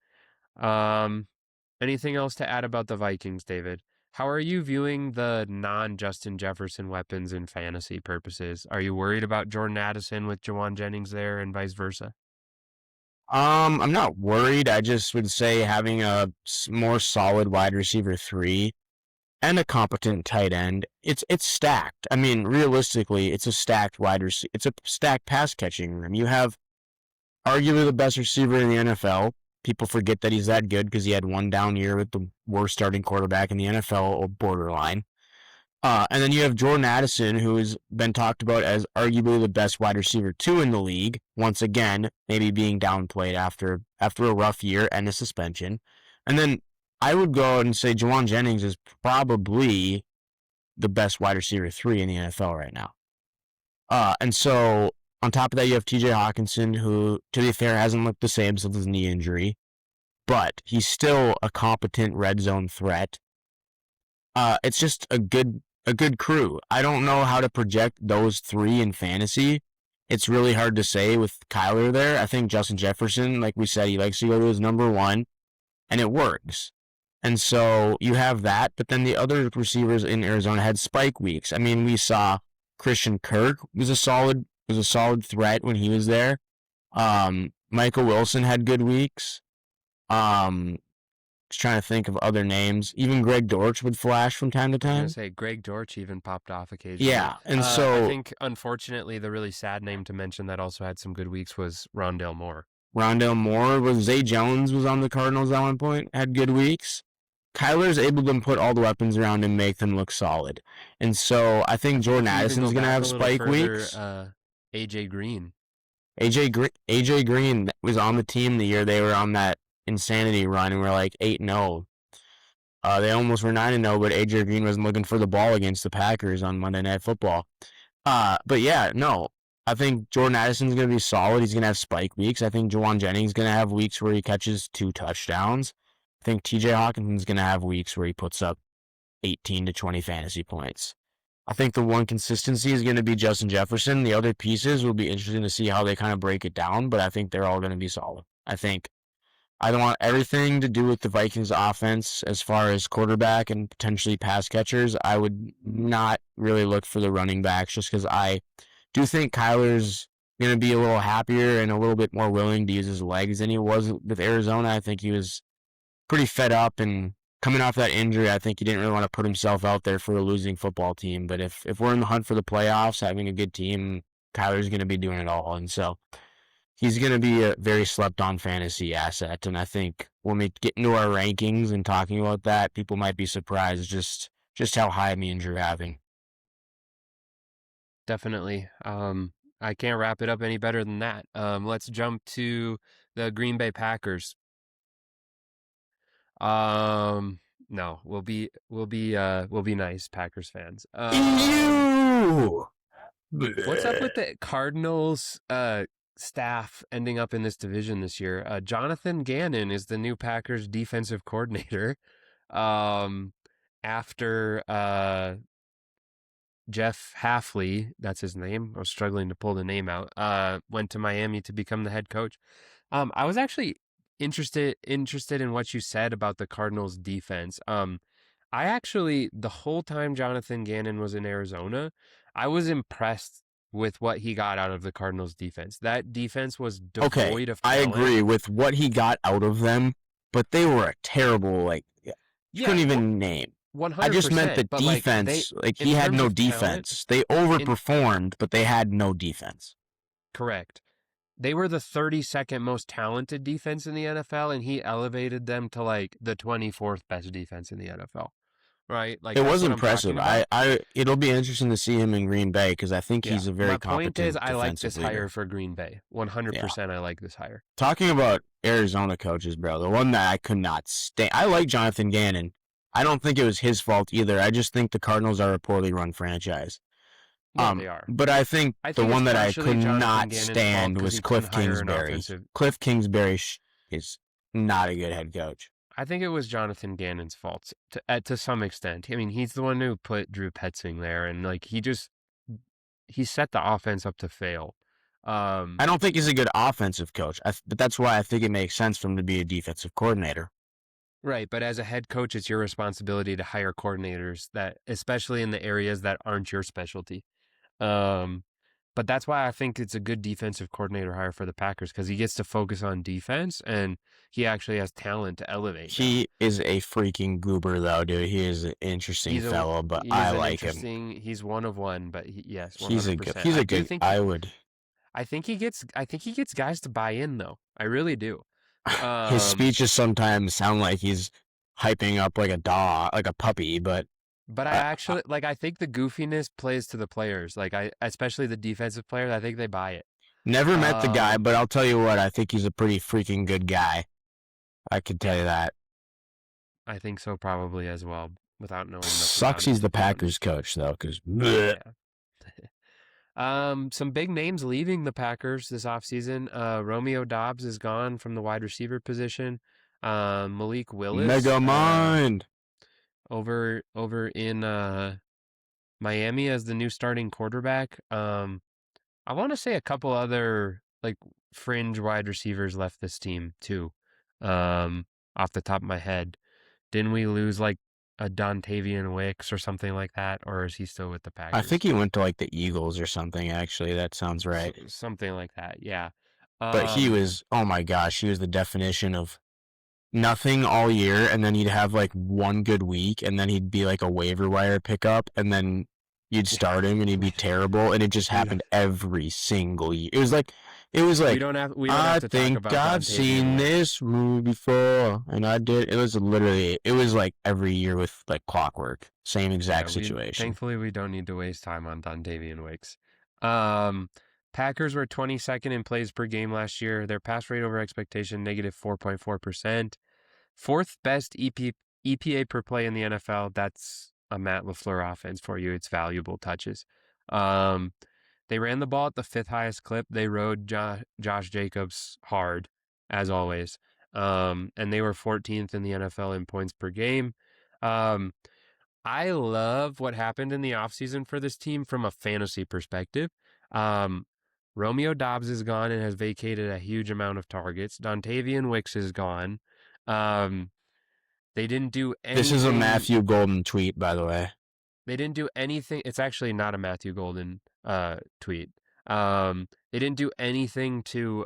Anything else to add about the Vikings, David? How are you viewing the non-Justin Jefferson weapons in fantasy purposes? Are you worried about Jordan Addison with Jawan Jennings there and vice versa? I'm not worried. I just would say having a more solid wide receiver 3 and a competent tight end, it's stacked. I mean, realistically, it's a stacked it's a stacked pass catching room. You have arguably the best receiver in the NFL. People forget that he's that good because he had one down year with the worst starting quarterback in the NFL or borderline. And then you have Jordan Addison, who has been talked about as arguably the best wide receiver 2 in the league. Once again, maybe being downplayed after a rough year and a suspension. And then I would go out and say Jawan Jennings is probably the best wide receiver 3 in the NFL right now. And so on top of that, you have TJ Hawkinson, who, to be fair, hasn't looked the same since his knee injury, but he's still a competent red zone threat. It's just a good crew. I don't know how to project those 3 in fantasy. It's really hard to say with Kyler there. I think Justin Jefferson, like we said, he likes to go to his number 1, and it works. And so you have that, but then the other receivers in Arizona had spike weeks. I mean, we saw Christian Kirk was a solid threat when he was there. Michael Wilson had good weeks. Just trying to think of other names. Even Greg Dortch would flash from time to I was time. gonna say Greg Dortch even popped off occasionally. Yeah, and I so think unfortunately the really sad name to mention that also had some good weeks was Rondale Moore. Rondale Moore was Zay Jones was on the Cardinals at one point, had good weeks. Kyler's able to put all the weapons around and make them look solid. And so I think Jordan Addison's going to have spike weeks. AJ Green. AJ Green was on the team the year they were on that insanity run and were like 8-0. They almost were 9-0, but AJ Green wasn't looking for the ball against the Packers on Monday Night Football. But yeah, no. I think Jordan Addison's going to be solid. He's going to have spike weeks. I think Jawan Jennings is going to have weeks where he catches 2 touchdowns. I think TJ Hawkinson's going to have weeks where he puts up 18 to 20 fantasy points. I think the one consistency is going to be Justin Jefferson. The other pieces will be interesting to see how they kind of break it down, but I think they're all going to be solid. I don't want everything to do with the Vikings offense as far as quarterback and potentially pass catchers. I would not really look for the running backs just because I do think Kyler's going to be a little happier and a little bit more willing to use his legs than he was with Arizona. I think he was pretty fed up, and coming off that injury, I think he didn't really want to put himself out there for a losing football team. But if we're in the hunt for the playoffs, having a good team, Kyler's going to be doing it all. And so he's going to be a very slept-on fantasy asset. And I think when we get into our rankings and talking about that, people might be surprised just how high me and Drew having. Definitely. I can't wrap it up any better than that. Let's jump to the Green Bay Packers. No, we'll be nice Packers fans. What's up with the Cardinals staff ending up in this division this year? Jonathan Gannon is the new Packers defensive coordinator. After Jeff Hafley, that's his name. I was struggling to pull the name out. Went to Miami to become the head coach. I was actually interested in what you said about the Cardinals defense. I actually, the whole time Jonathan Gannon was in Arizona, I was impressed with what he got out of the Cardinals defense. That defense was devoid of talent. I agree with what he got out of them, but they were a terrible, couldn't even name. 100%. I just meant the defense. He had no defense. They overperformed, but they had no defense. Correct. They were the 32nd most talented defense in the NFL, and he elevated them to the 24th best defense in the NFL. Right? It was impressive. It'll be interesting to see him in Green Bay because I think he's a very competent defensive leader. My point is, I like this hire for Green Bay. 100%, I like this hire. Talking about Arizona coaches, bro, the one that I could not stand. I like Jonathan Gannon. I don't think it was his fault either. I just think the Cardinals are a poorly run franchise. Yeah, they are. But I think the one that I could not stand was Cliff Kingsbury. Cliff Kingsbury is not a good head coach. I think it was Jonathan Gannon's fault to some extent. I mean, he's the one who put Drew Petzing there, and he set the offense up to fail. I don't think he's a good offensive coach, but that's why I think it makes sense for him to be a defensive coordinator. Right, but as a head coach, it's your responsibility to hire coordinators that, especially in the areas that aren't your specialty. Um, but that's why I think it's a good defensive coordinator hire for the Packers because he gets to focus on defense and he actually has talent to elevate now. He is a freaking goober, though, dude. He is an interesting He's a fellow, but he I is an like him. interesting. He's one of one, but yes, He's a good. 100%. He's I a do good. think I would. I think he gets guys to buy in though. I really do. His Um, speeches sometimes sound like he's hyping up like a dog, like a puppy, but but I I, actually like. I think the goofiness plays to the players. Like especially the defensive players. I think they buy it. never met the guy, Um, but I'll tell you what, I think he's a pretty freaking good guy. I can tell yeah, you that. I think so probably as well. Without Sucks he's the knowing them. Packers coach though, because Yeah. Some big names leaving the Packers this offseason. Romeo Dobbs is gone from the wide receiver position. Malik Willis, Mega Mind. over in Miami as the new starting quarterback. I want to say a couple other like fringe wide receivers left this team too. Um, off the top of my head, didn't we lose like a Dontavian Wicks or something like that, or is he still with the I think Packers? he went to like the Eagles or something. Actually, that sounds right. Something like that, yeah. But he Um, was, oh my gosh, he was the definition of nothing all year, and then he'd have like one good week, and then he'd be like a waiver wire pickup, and then you'd yeah, start him, and he'd be terrible, and it just we happened every single year. It was we like, don't have I to talk think about I've Dontavian seen Wicks. this movie before, and I did. It was literally, it was like every year with like clockwork, same Yeah, exact we situation. thankfully we don't need to waste time on Dontavian Wicks. Um, Packers were 22nd in plays per game last year. Their pass rate over expectation negative 4.4%. Fourth best EPA per play in the NFL. That's a Matt LaFleur offense for you. It's valuable touches. Um, they ran the ball at the fifth highest clip. They rode Josh Jacobs hard, as always. And they were 14th in the NFL in points per game. Um, I love what happened in the offseason for this team from a fantasy perspective. Um, Romeo Dobbs is gone and has vacated a huge amount of targets. Dontavian Wicks is gone. Um, they didn't do This is a anything. Matthew Golden tweet, by the way. They didn't do anything. It's actually not a Matthew Golden tweet. They didn't do anything to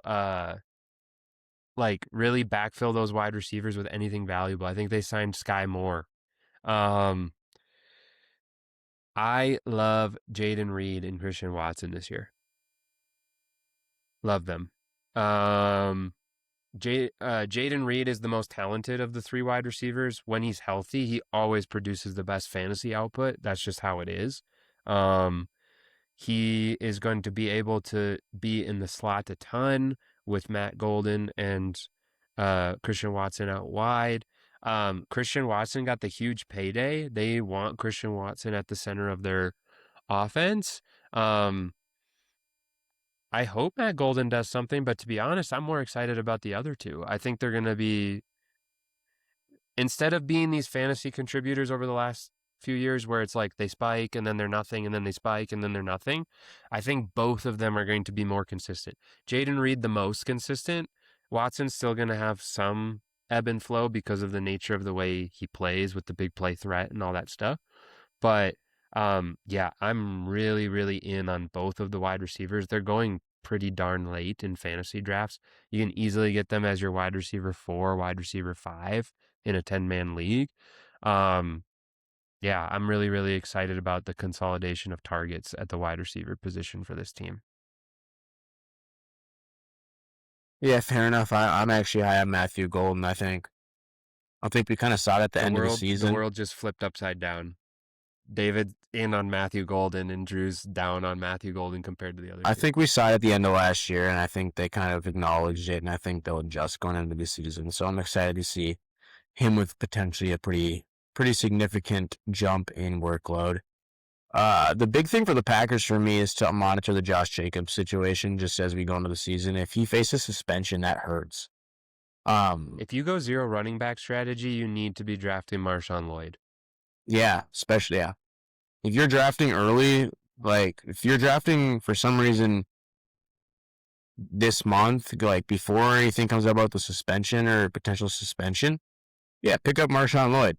like really backfill those wide receivers with anything valuable. I think they signed Sky Moore. Um, I love Jaden Reed and Christian Watson this year. Love them. Um, Jaden Reed is the most talented of the three wide receivers. When he's healthy, he always produces the best fantasy output. That's just how it is. Um, he is going to be able to be in the slot a ton with Matt Golden and Christian Watson out wide. Christian Watson got the huge payday. They want Christian Watson at the center of their offense. Um, I hope Matt Golden does something, but to be honest, I'm more excited about the other two. I think they're going to be, instead of being these fantasy contributors over the last few years where it's like they spike and then they're nothing and then they spike and then they're nothing, I think both of them are going to be more consistent. Jaden Reed, the most consistent. Watson's still going to have some ebb and flow because of the nature of the way he plays with the big play threat and all that stuff. But yeah, I'm really, really in on both of the wide receivers. They're going pretty darn late in fantasy drafts. You can easily get them as your wide receiver 4, wide receiver 5 in a 10-man league. Um, yeah, I'm really, really excited about the consolidation of targets at the wide receiver position for this team. Yeah, fair enough. I'm actually high on Matthew Golden, I think we kind of saw it at the The end of the world, the season. world just flipped upside down. David in on Matthew Golden and Drew's down on Matthew Golden compared to the other I two. think we saw it at the end of last year, and I think they kind of acknowledged it, and I think they'll adjust going into the season. So I'm excited to see him with potentially a pretty significant jump in workload. The big thing for the Packers for me is to monitor the Josh Jacobs situation just as we go into the season. If he faces suspension, that hurts. Um, If you go zero running back strategy, you need to be drafting Marshawn Lloyd. yeah, especially yeah. If you're drafting early, like if you're drafting for some reason this month, like before anything comes out about the suspension or potential suspension, Yeah, pick up Marshawn Lloyd.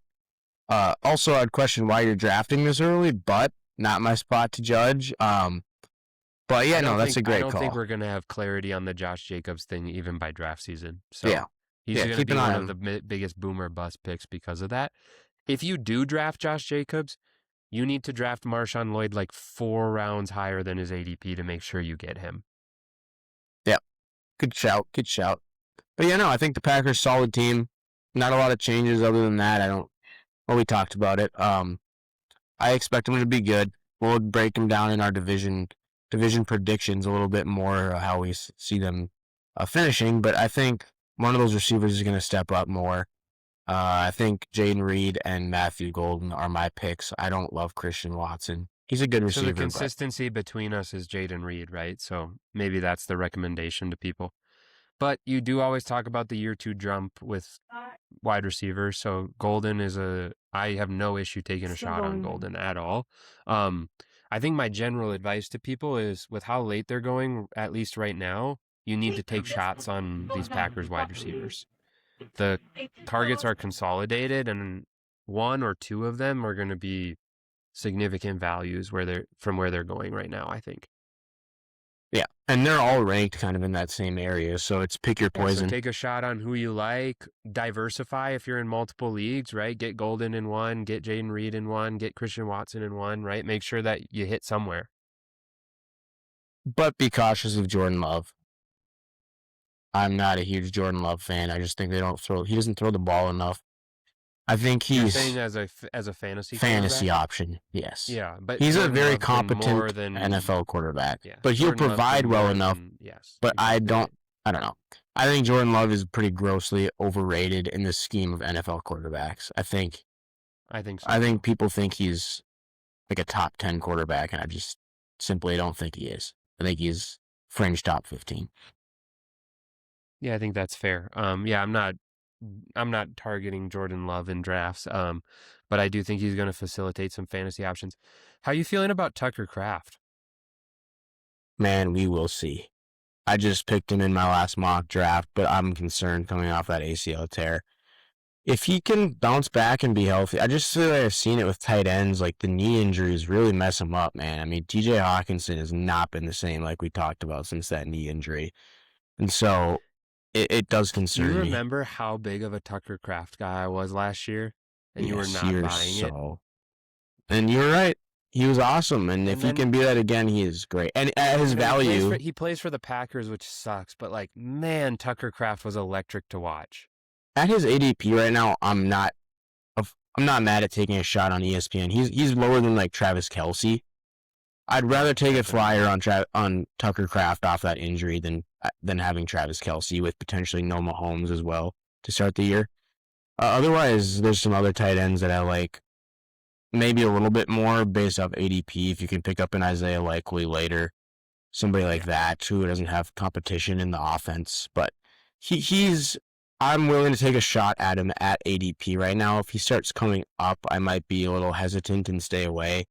Also, I'd question why you're drafting this early, but not my spot to judge. But yeah, no, that's a I great don't think call. we're gonna have clarity on the Josh Jacobs thing even by draft season. Yeah, So he's yeah, gonna keep be an eye one on of him. the biggest boomer bust picks because of that. If you do draft Josh Jacobs, you need to draft Marshawn Lloyd like 4 rounds higher than his ADP to make sure you get him. Yeah, good shout, good shout. But yeah, no, I think the Packers solid team. Not a lot of changes other than that. I don't. Well, we talked about it. I expect them to be good. We'll break them down in our division predictions a little bit more, how we see them finishing. But I think one of those receivers is going to step up more. I think Jaden Reed and Matthew Golden are my picks. I don't love Christian Watson. He's a good So the receiver, but consistency between us is Jaden Reed, right? So maybe that's the recommendation to people. But you do always talk about the year two jump with wide receivers. So Golden is I have no issue taking a shot on Golden at all. Um, I think my general advice to people is with how late they're going, at least right now, you need to take shots on these Packers wide receivers. The targets are consolidated, and one or two of them are going to be significant values where they're going right now, I think. yeah, and they're all ranked kind of in that same area. So it's pick your Yeah, so poison. take a shot on who you like. Diversify if you're in multiple leagues, right? Get Golden in one, get Jaden Reed in one, get Christian Watson in one, right? Make sure that you hit somewhere. But be cautious of Jordan Love. I'm not a huge Jordan Love fan. I just think he doesn't throw the ball enough. I think You're saying he's as a fantasy fantasy quarterback? option. Yes. Yeah, but He's a Jordan very Love's been more competent than NFL quarterback, yeah, but he'll Jordan Love's been provide well more enough. than yes, But exactly right. I don't know. I think Jordan Love is pretty grossly overrated in the scheme of NFL quarterbacks. I think so I too. think people think he's like a top 10 quarterback, and I just simply don't think he is. I think he's fringe top 15. Yeah, I think that's fair. Yeah, I'm not targeting Jordan Love in drafts. But I do think he's going to facilitate some fantasy options. How you feeling about Tucker Kraft? Man, we will see. I just picked him in my last mock draft, but I'm concerned coming off that ACL tear. If he can bounce back and be healthy, I just feel like I've seen it with tight ends. Like the knee injuries really mess him up, man. I mean, TJ Hawkinson has not been the same like we talked about since that knee injury. And so it does Do you concern me. remember how big of a Tucker Kraft guy I was last year? And you were Yes, not you're buying it? so. And you're right. He was awesome. And if And he then can be that again, he is great. And at his value, he plays for the Packers, which sucks, but like man, Tucker Kraft was electric to watch. at his ADP right now, I'm not mad at taking a shot on ESPN. He's lower than like Travis Kelce. I'd rather take a Definitely. flyer on Tucker Kraft off that injury than having Travis Kelce with potentially no Mahomes as well to start the year. Otherwise, there's some other tight ends that I like maybe a little bit more based off ADP. If you can pick up an Isaiah Likely later, somebody like Yeah. that who doesn't have competition in the offense, but he's. I'm willing to take a shot at him at ADP right now. If he starts coming up, I might be a little hesitant and stay away.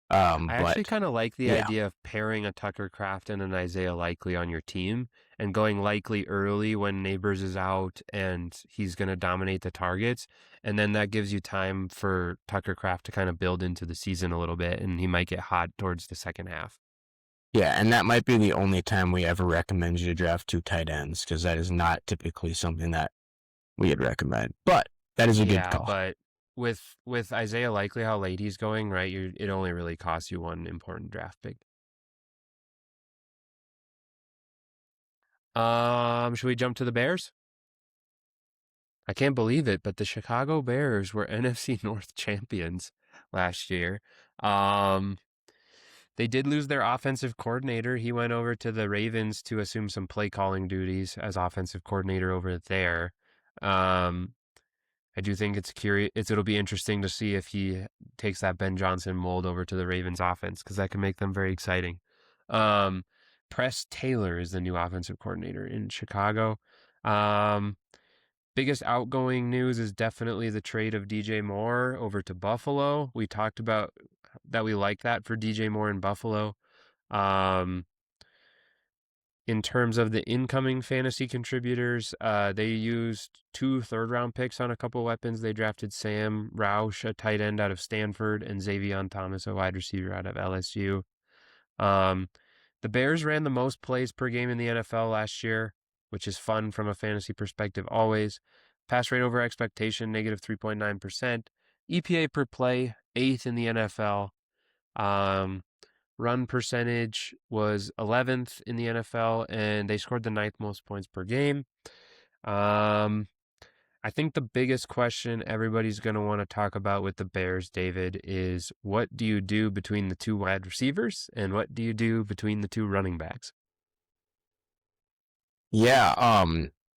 I actually But kind of like the yeah, idea of pairing a Tucker Kraft and an Isaiah Likely on your team and going Likely early when Neighbors is out and he's going to dominate the targets. And then that gives you time for Tucker Kraft to kind of build into the season a little bit and he might get hot towards the second half. yeah, and that might be the only time we ever recommend you to draft two tight ends because that is not typically something that we would recommend. But that is a good Yeah, call. but with Isaiah Likely, how late he's going, right? It only really costs you one important draft pick. Should we jump to the Bears? I can't believe it, but the Chicago Bears were NFC North champions last year. Um, they did lose their offensive coordinator. He went over to the Ravens to assume some play calling duties as offensive coordinator over there. Um, I do think it'll be interesting to see if he takes that Ben Johnson mold over to the Ravens offense because that can make them very exciting. Um, Press Taylor is the new offensive coordinator in Chicago. Um, Biggest outgoing news is definitely the trade of DJ Moore over to Buffalo. We talked about that we like that for DJ Moore in Buffalo. Um, In terms of the incoming fantasy contributors, they used 2 third-round picks on a couple weapons. They drafted Sam Roush, a tight end out of Stanford, and Xavier Thomas, a wide receiver out of LSU. Um, the Bears ran the most plays per game in the NFL last year, which is fun from a fantasy perspective always. Pass rate over expectation, negative 3.9%. EPA per play, 8th in the NFL. Run percentage was 11th in the NFL, and they scored the 9th most points per game. I think the biggest question everybody's going to want to talk about with the Bears, David, is what do you do between the 2 wide receivers and what do you do between the 2 running backs? Yeah,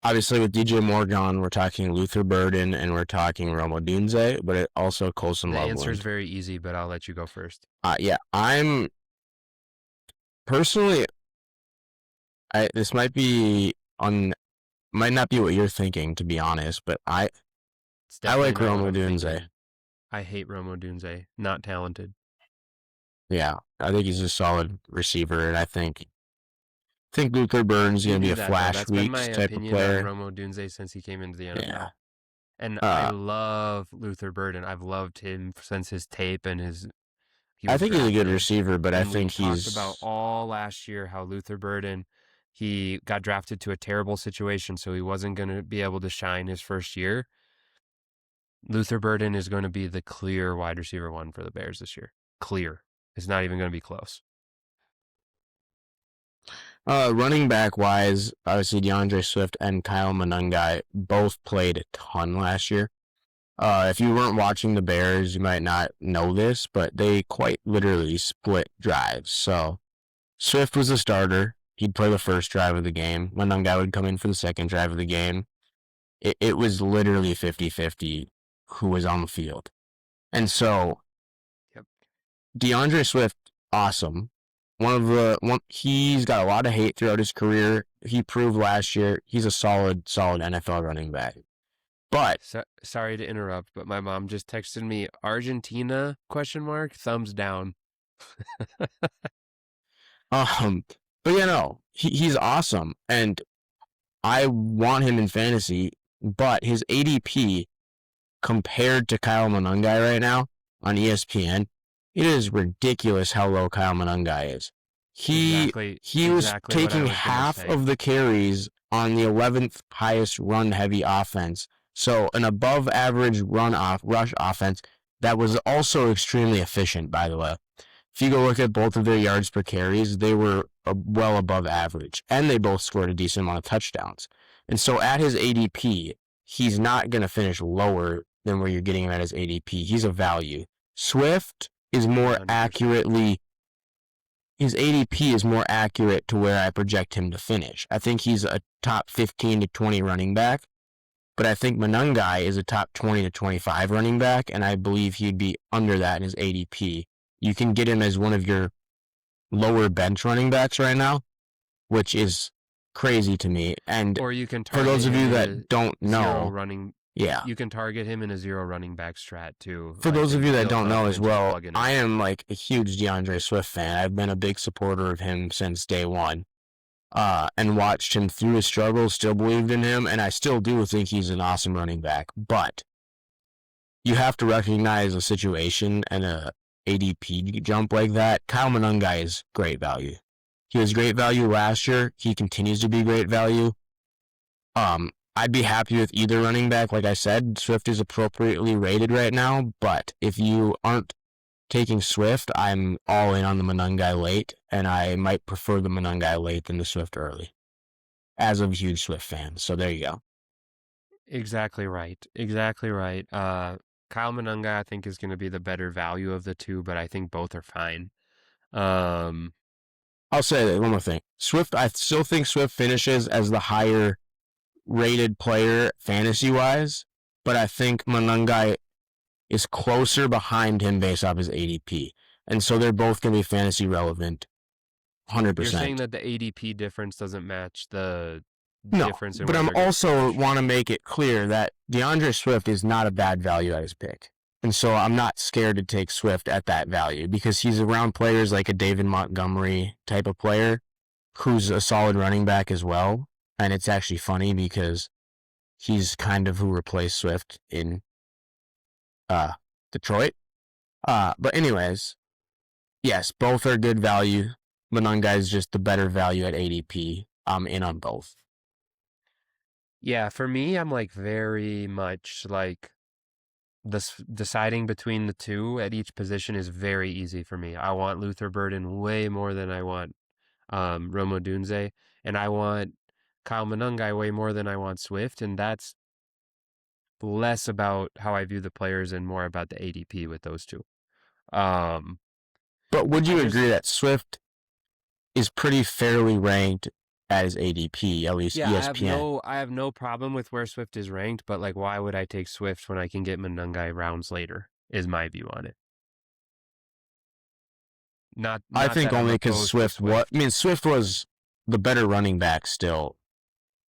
obviously with DJ Morgan, we're talking Luther Burden and we're talking Rome Odunze, but it also Colson The Loveland. answer is very easy, but I'll let you go first. Yeah, I'm personally, this might not be what you're thinking, to be honest, but I like Rome Odunze. I hate Rome Odunze. Not talented. Yeah, I think he's a solid receiver, and I think Luther Burden's going to be a flash weeks type of player. On Rome Odunze since he came into the NFL. Yeah. And I love Luther Burden. I've loved him since his tape and I think he's a good receiver, but I think he's talked about all last year how Luther Burden, he got drafted to a terrible situation, so he wasn't going to be able to shine his first year. Luther Burden is going to be the clear wide receiver 1 for the Bears this year. Clear. It's not even going to be close. Running back wise, obviously DeAndre Swift and Kyle Monangai both played a ton last year. If you weren't watching the Bears, you might not know this, but they quite literally split drives. So Swift was the starter. He'd play the first drive of the game. Monangai would come in for the second drive of the game. It was literally 50-50 who was on the field. And so DeAndre Swift, awesome. He's got a lot of hate throughout his career. He proved last year he's a solid NFL running back. But sorry to interrupt, but my mom just texted me Argentina ? Thumbs down. But he's awesome, and I want him in fantasy. But his ADP compared to Kyle Monangai right now on ESPN, it is ridiculous how low Kyle Monangai is. He was taking half of the carries on the 11th highest run-heavy offense. So an above-average rush offense that was also extremely efficient, by the way. If you go look at both of their yards per carries, they were well above average, and they both scored a decent amount of touchdowns. And so at his ADP, he's not going to finish lower than where you're getting him at his ADP. He's a value. Swift is more 100%. Accurately, his ADP is more accurate to where I project him to finish. I think he's a top 15 to 20 running back, but I think Monangai is a top 20 to 25 running back, and I believe he'd be under that in his ADP. You can get him as one of your lower bench running backs right now, which is crazy to me. And or you can for those of you that don't know, you can target him in a 0 running back strat too. For those of you that don't know as well, I am like a huge DeAndre Swift fan. I've been a big supporter of him since day one, and watched him through his struggles, still believed in him, and I still do think he's an awesome running back. But you have to recognize a situation and a ADP jump like that. Kyle Monangai is great value. He was great value last year. He continues to be great value. I'd be happy with either running back. Like I said, Swift is appropriately rated right now, but if you aren't taking Swift, I'm all in on the Monangai late, and I might prefer the Monangai late than the Swift early, as a huge Swift fan. So there you go. Exactly right. Kyle Monangai, I think, is going to be the better value of the two, but I think both are fine. I'll say one more thing. Swift, I still think Swift finishes as the higher rated player fantasy-wise, but I think Monangai is closer behind him based off his ADP. And so they're both going to be fantasy relevant, 100%. You're saying that the ADP difference doesn't match the difference in but I'm also want to make it clear that DeAndre Swift is not a bad value at his pick. And so I'm not scared to take Swift at that value because he's around players like a David Montgomery type of player. who's a solid running back as well. And it's actually funny because he's kind of who replaced Swift in uh, Detroit. But anyways, yes, both are good value. Monunga is just the better value at ADP. I'm in on both. Yeah, for me, I'm like very much like this deciding between the two at each position is very easy for me. I want Luther Burden way more than I want Romo Dunze, and I want Kyle Monungai way more than I want Swift, and that's less about how I view the players and more about the ADP with those two. Um, But would I you just agree that Swift is pretty fairly ranked as ADP, at least Yeah, ESPN? I have no problem with where Swift is ranked, but like why would I take Swift when I can get Monungai rounds later is my view on it. I Not think that I'm only because opposed to Swift, what I Swift. mean, Swift was the better running back still,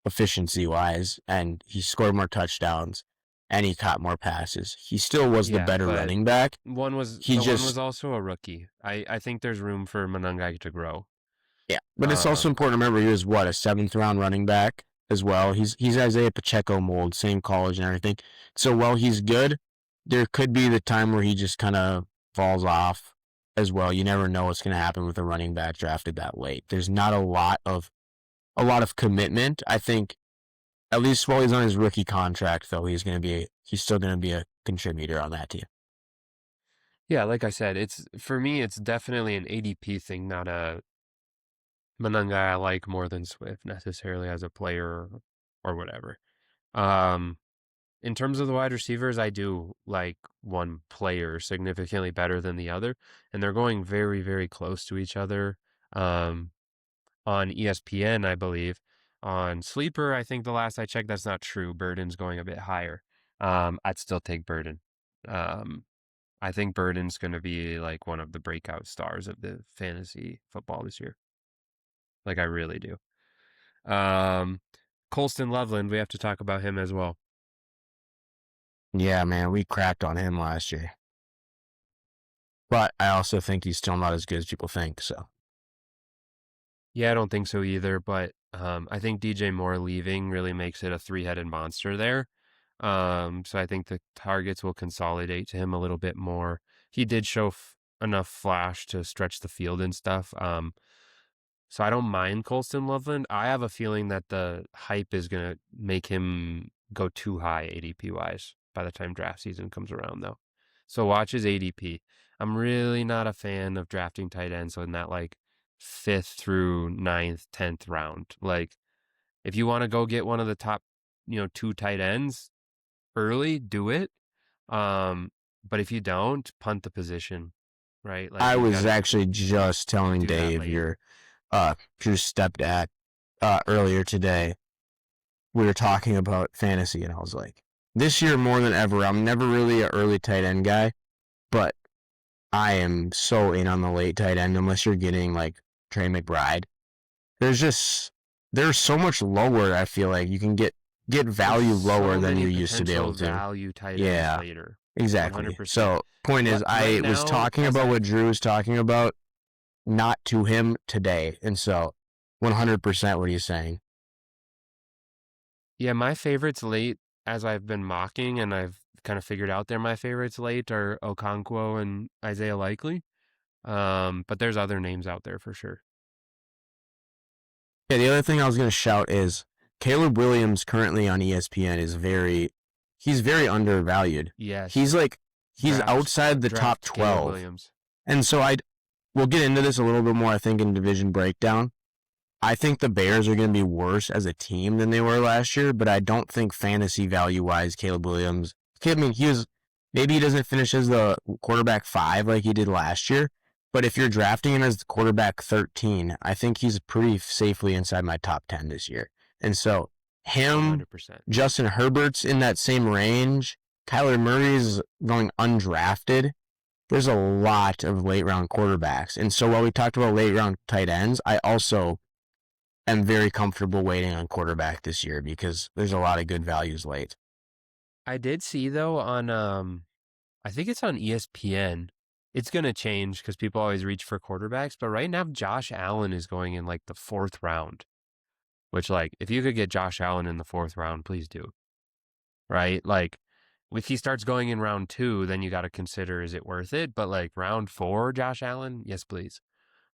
efficiency wise, and he scored more touchdowns and he caught more passes. He still was the Yeah, better but running back. He one was just, also a rookie. I think there's room for Monungai to grow. yeah. But it's also Um important to remember he was what, a seventh round running back as well. He's Isaiah Pacheco mold, same college and everything. So while he's good, there could be the time where he just kind of falls off as well. You never know what's going to happen with a running back drafted that late. There's not a lot of commitment. I think at least while he's on his rookie contract, though, he's still gonna be a contributor on that team. yeah, like I said, it's for me it's definitely an ADP thing, not a Monungai I like more than Swift necessarily as a player or whatever. Um In terms of the wide receivers, I do like one player significantly better than the other, and they're going very, very close to each other. Um, on ESPN, I believe. On Sleeper, I think the last I checked, that's not true. Burden's going a bit higher. I'd still take Burden. Um, I think Burden's going to be like one of the breakout stars of the fantasy football this year. Like I really do. Um, Colston Loveland, we have to talk about him as well. Yeah, man, we cracked on him last year, but I also think he's still not as good as people think. So Yeah, I don't think so either, but I think DJ Moore leaving really makes it a three-headed monster there. So I think the targets will consolidate to him a little bit more. He did show enough flash to stretch the field and stuff. So I don't mind Colston Loveland. I have a feeling that the hype is going to make him go too high ADP wise by the time draft season comes around, though. So watch his ADP. I'm really not a fan of drafting tight ends in that like fifth through ninth, 10th round. Like, if you want to go get one of the top, two tight ends early, do it. Um, but if you don't, punt the position, right? Like I you was gotta actually just telling do that Dave, late. your stepdad, earlier today. We were talking about fantasy, and I was like, this year more than ever, I'm never really an early tight end guy, but I am so in on the late tight end unless you're getting like Trey McBride. There's just there's so much lower. I feel like you can get There's value lower so than many you used to be potential able to. value tight ends Yeah, later. exactly. 100%. So point is, Right I was now, talking about what Drew was talking about, not to him today, and so 100% what he's saying. yeah, my favorites late, as I've been mocking and I've kind of figured out they're my favorites late, are Okonkwo and Isaiah Likely. But there's other names out there for sure. Yeah, the other thing I was gonna shout is Caleb Williams currently on ESPN he's very undervalued. He's Yes, like he's outside the top draft Caleb 12. Williams. And so we'll get into this a little bit more, I think, in division breakdown. I think the Bears are going to be worse as a team than they were last year, but I don't think fantasy value wise, Caleb Williams. I mean, maybe he doesn't finish as the quarterback 5 like he did last year, but if you're drafting him as the quarterback 13, I think he's pretty safely inside my top 10 this year. And so him, 100%. Justin Herbert's in that same range. Kyler Murray's going undrafted. There's a lot of late round quarterbacks. And so while we talked about late round tight ends, I also am very comfortable waiting on quarterback this year because there's a lot of good values late. I did see though on I think it's on ESPN. It's going to change because people always reach for quarterbacks. But right now, Josh Allen is going in like the 4th round, which, like, if you could get Josh Allen in the 4th round, please do. Right? Like, if he starts going in round 2, then you got to consider, is it worth it? But like round 4, Josh Allen, yes, please.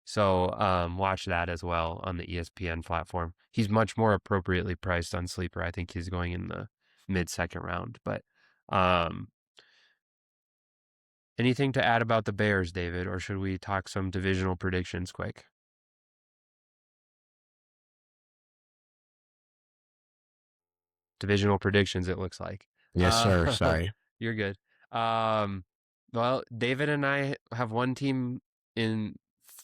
So watch that as well on the ESPN platform. He's much more appropriately priced on Sleeper. I think he's going in the mid-second round. But um, anything to add about the Bears, David, or should we talk some divisional predictions quick? Divisional predictions, it looks like. Yes, sir. Sorry. You're good. Um, well, David and I have one team in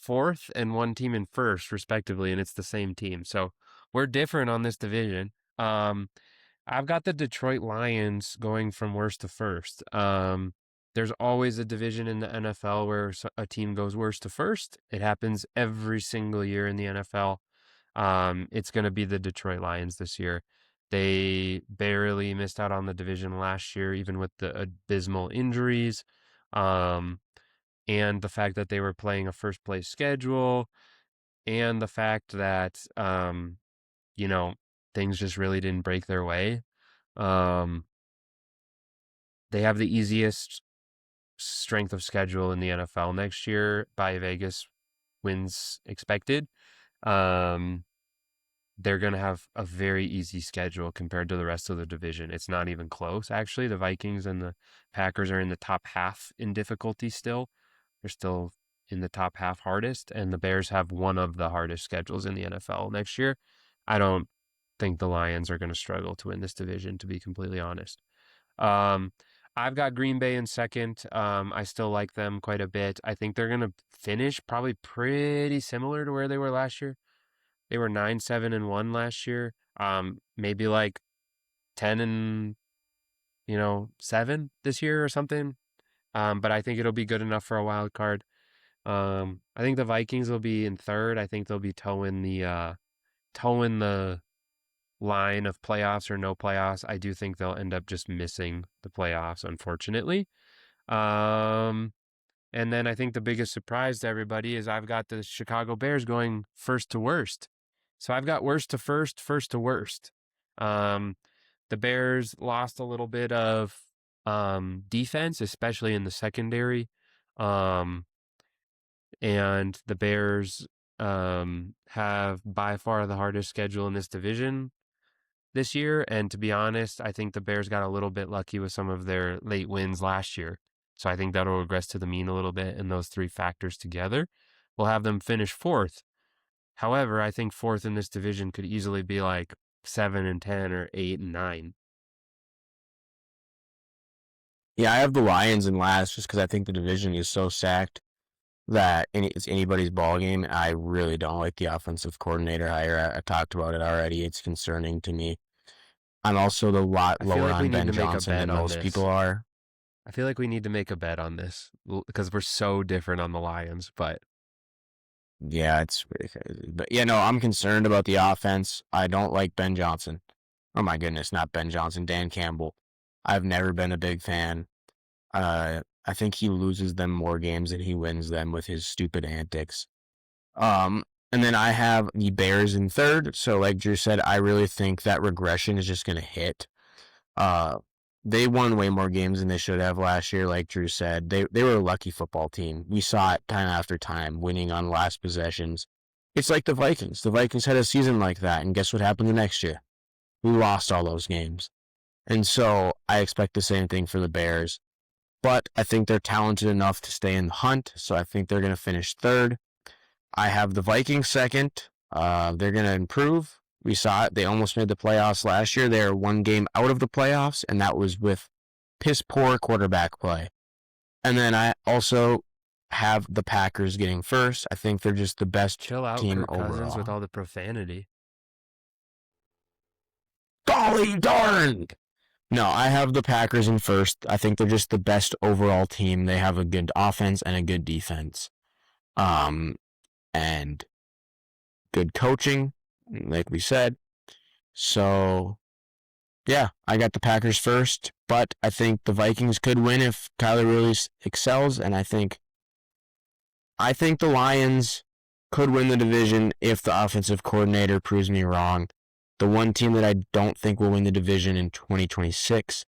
4th and one team in 1st, respectively, and it's the same team. So we're different on this division. I've got the Detroit Lions going from worst to first. There's always a division in the NFL where a team goes worst to first. It happens every single year in the NFL. It's going to be the Detroit Lions this year. They barely missed out on the division last year, even with the abysmal injuries. And the fact that they were playing a first place schedule, and the fact that, you know, things just really didn't break their way. They have the easiest strength of schedule in the NFL next year by Vegas wins expected. They're going to have a very easy schedule compared to the rest of the division. It's not even close, actually. The Vikings and the Packers are in the top half in difficulty still. They're still in the top half hardest, and the Bears have one of the hardest schedules in the NFL next year. I don't think the Lions are going to struggle to win this division, to be completely honest. I've got Green Bay in second. I still like them quite a bit. I think they're going to finish probably pretty similar to where they were last year. They were 9-7-1 last year. Maybe like 10-7 this year or something. But I think it'll be good enough for a wild card. I think the Vikings will be in third. I think they'll be towing the line of playoffs or no playoffs. I do think they'll end up just missing the playoffs, unfortunately. And then I think the biggest surprise to everybody is I've got the Chicago Bears going first to worst. So I've got worst to first, first to worst. The Bears lost a little bit of defense, especially in the secondary. And the Bears have by far the hardest schedule in this division this year. And to be honest, I think the Bears got a little bit lucky with some of their late wins last year. So I think that'll regress to the mean a little bit, and those three factors together will have them finish 4th. However, I think 4th in this division could easily be like 7-10 or 8-9. Yeah, I have the Lions in last just because I think the division is so stacked that it's anybody's ball game. I really don't like the offensive coordinator hire. I talked about it already. It's concerning to me. I'm also a lot I feel lower like we on need Ben to make a Johnson bet than on most this. people are. I feel like we need to make a bet on this because we're so different on the Lions. But Yeah, it's really crazy. But yeah, no, I'm concerned about the offense. I don't like Ben Johnson. Oh my goodness, not Ben Johnson, Dan Campbell. I've never been a big fan. I think he loses them more games than he wins them with his stupid antics. And then I have the Bears in third. So like Drew said, I really think that regression is just going to hit. They won way more games than they should have last year. Like Drew said, they were a lucky football team. We saw it time after time, winning on last possessions. It's like the Vikings. The Vikings had a season like that, and guess what happened the next year? We lost all those games. And so I expect the same thing for the Bears. But I think they're talented enough to stay in the hunt, so I think they're going to finish third. I have the Vikings second. They're going to improve. We saw it. They almost made the playoffs last year. They are one game out of the playoffs, and that was with piss poor quarterback play. And then I also have the Packers getting first. I think they're just the best chill out, team Kirk Cousins, overall. with all the profanity. Golly darn! No, I have the Packers in first. I think they're just the best overall team. They have a good offense and a good defense. And good coaching, like we said. So, yeah, I got the Packers first, but I think the Vikings could win if Kyler really excels, and I think I think the Lions could win the division if the offensive coordinator proves me wrong. The one team that I don't think will win the division in 2026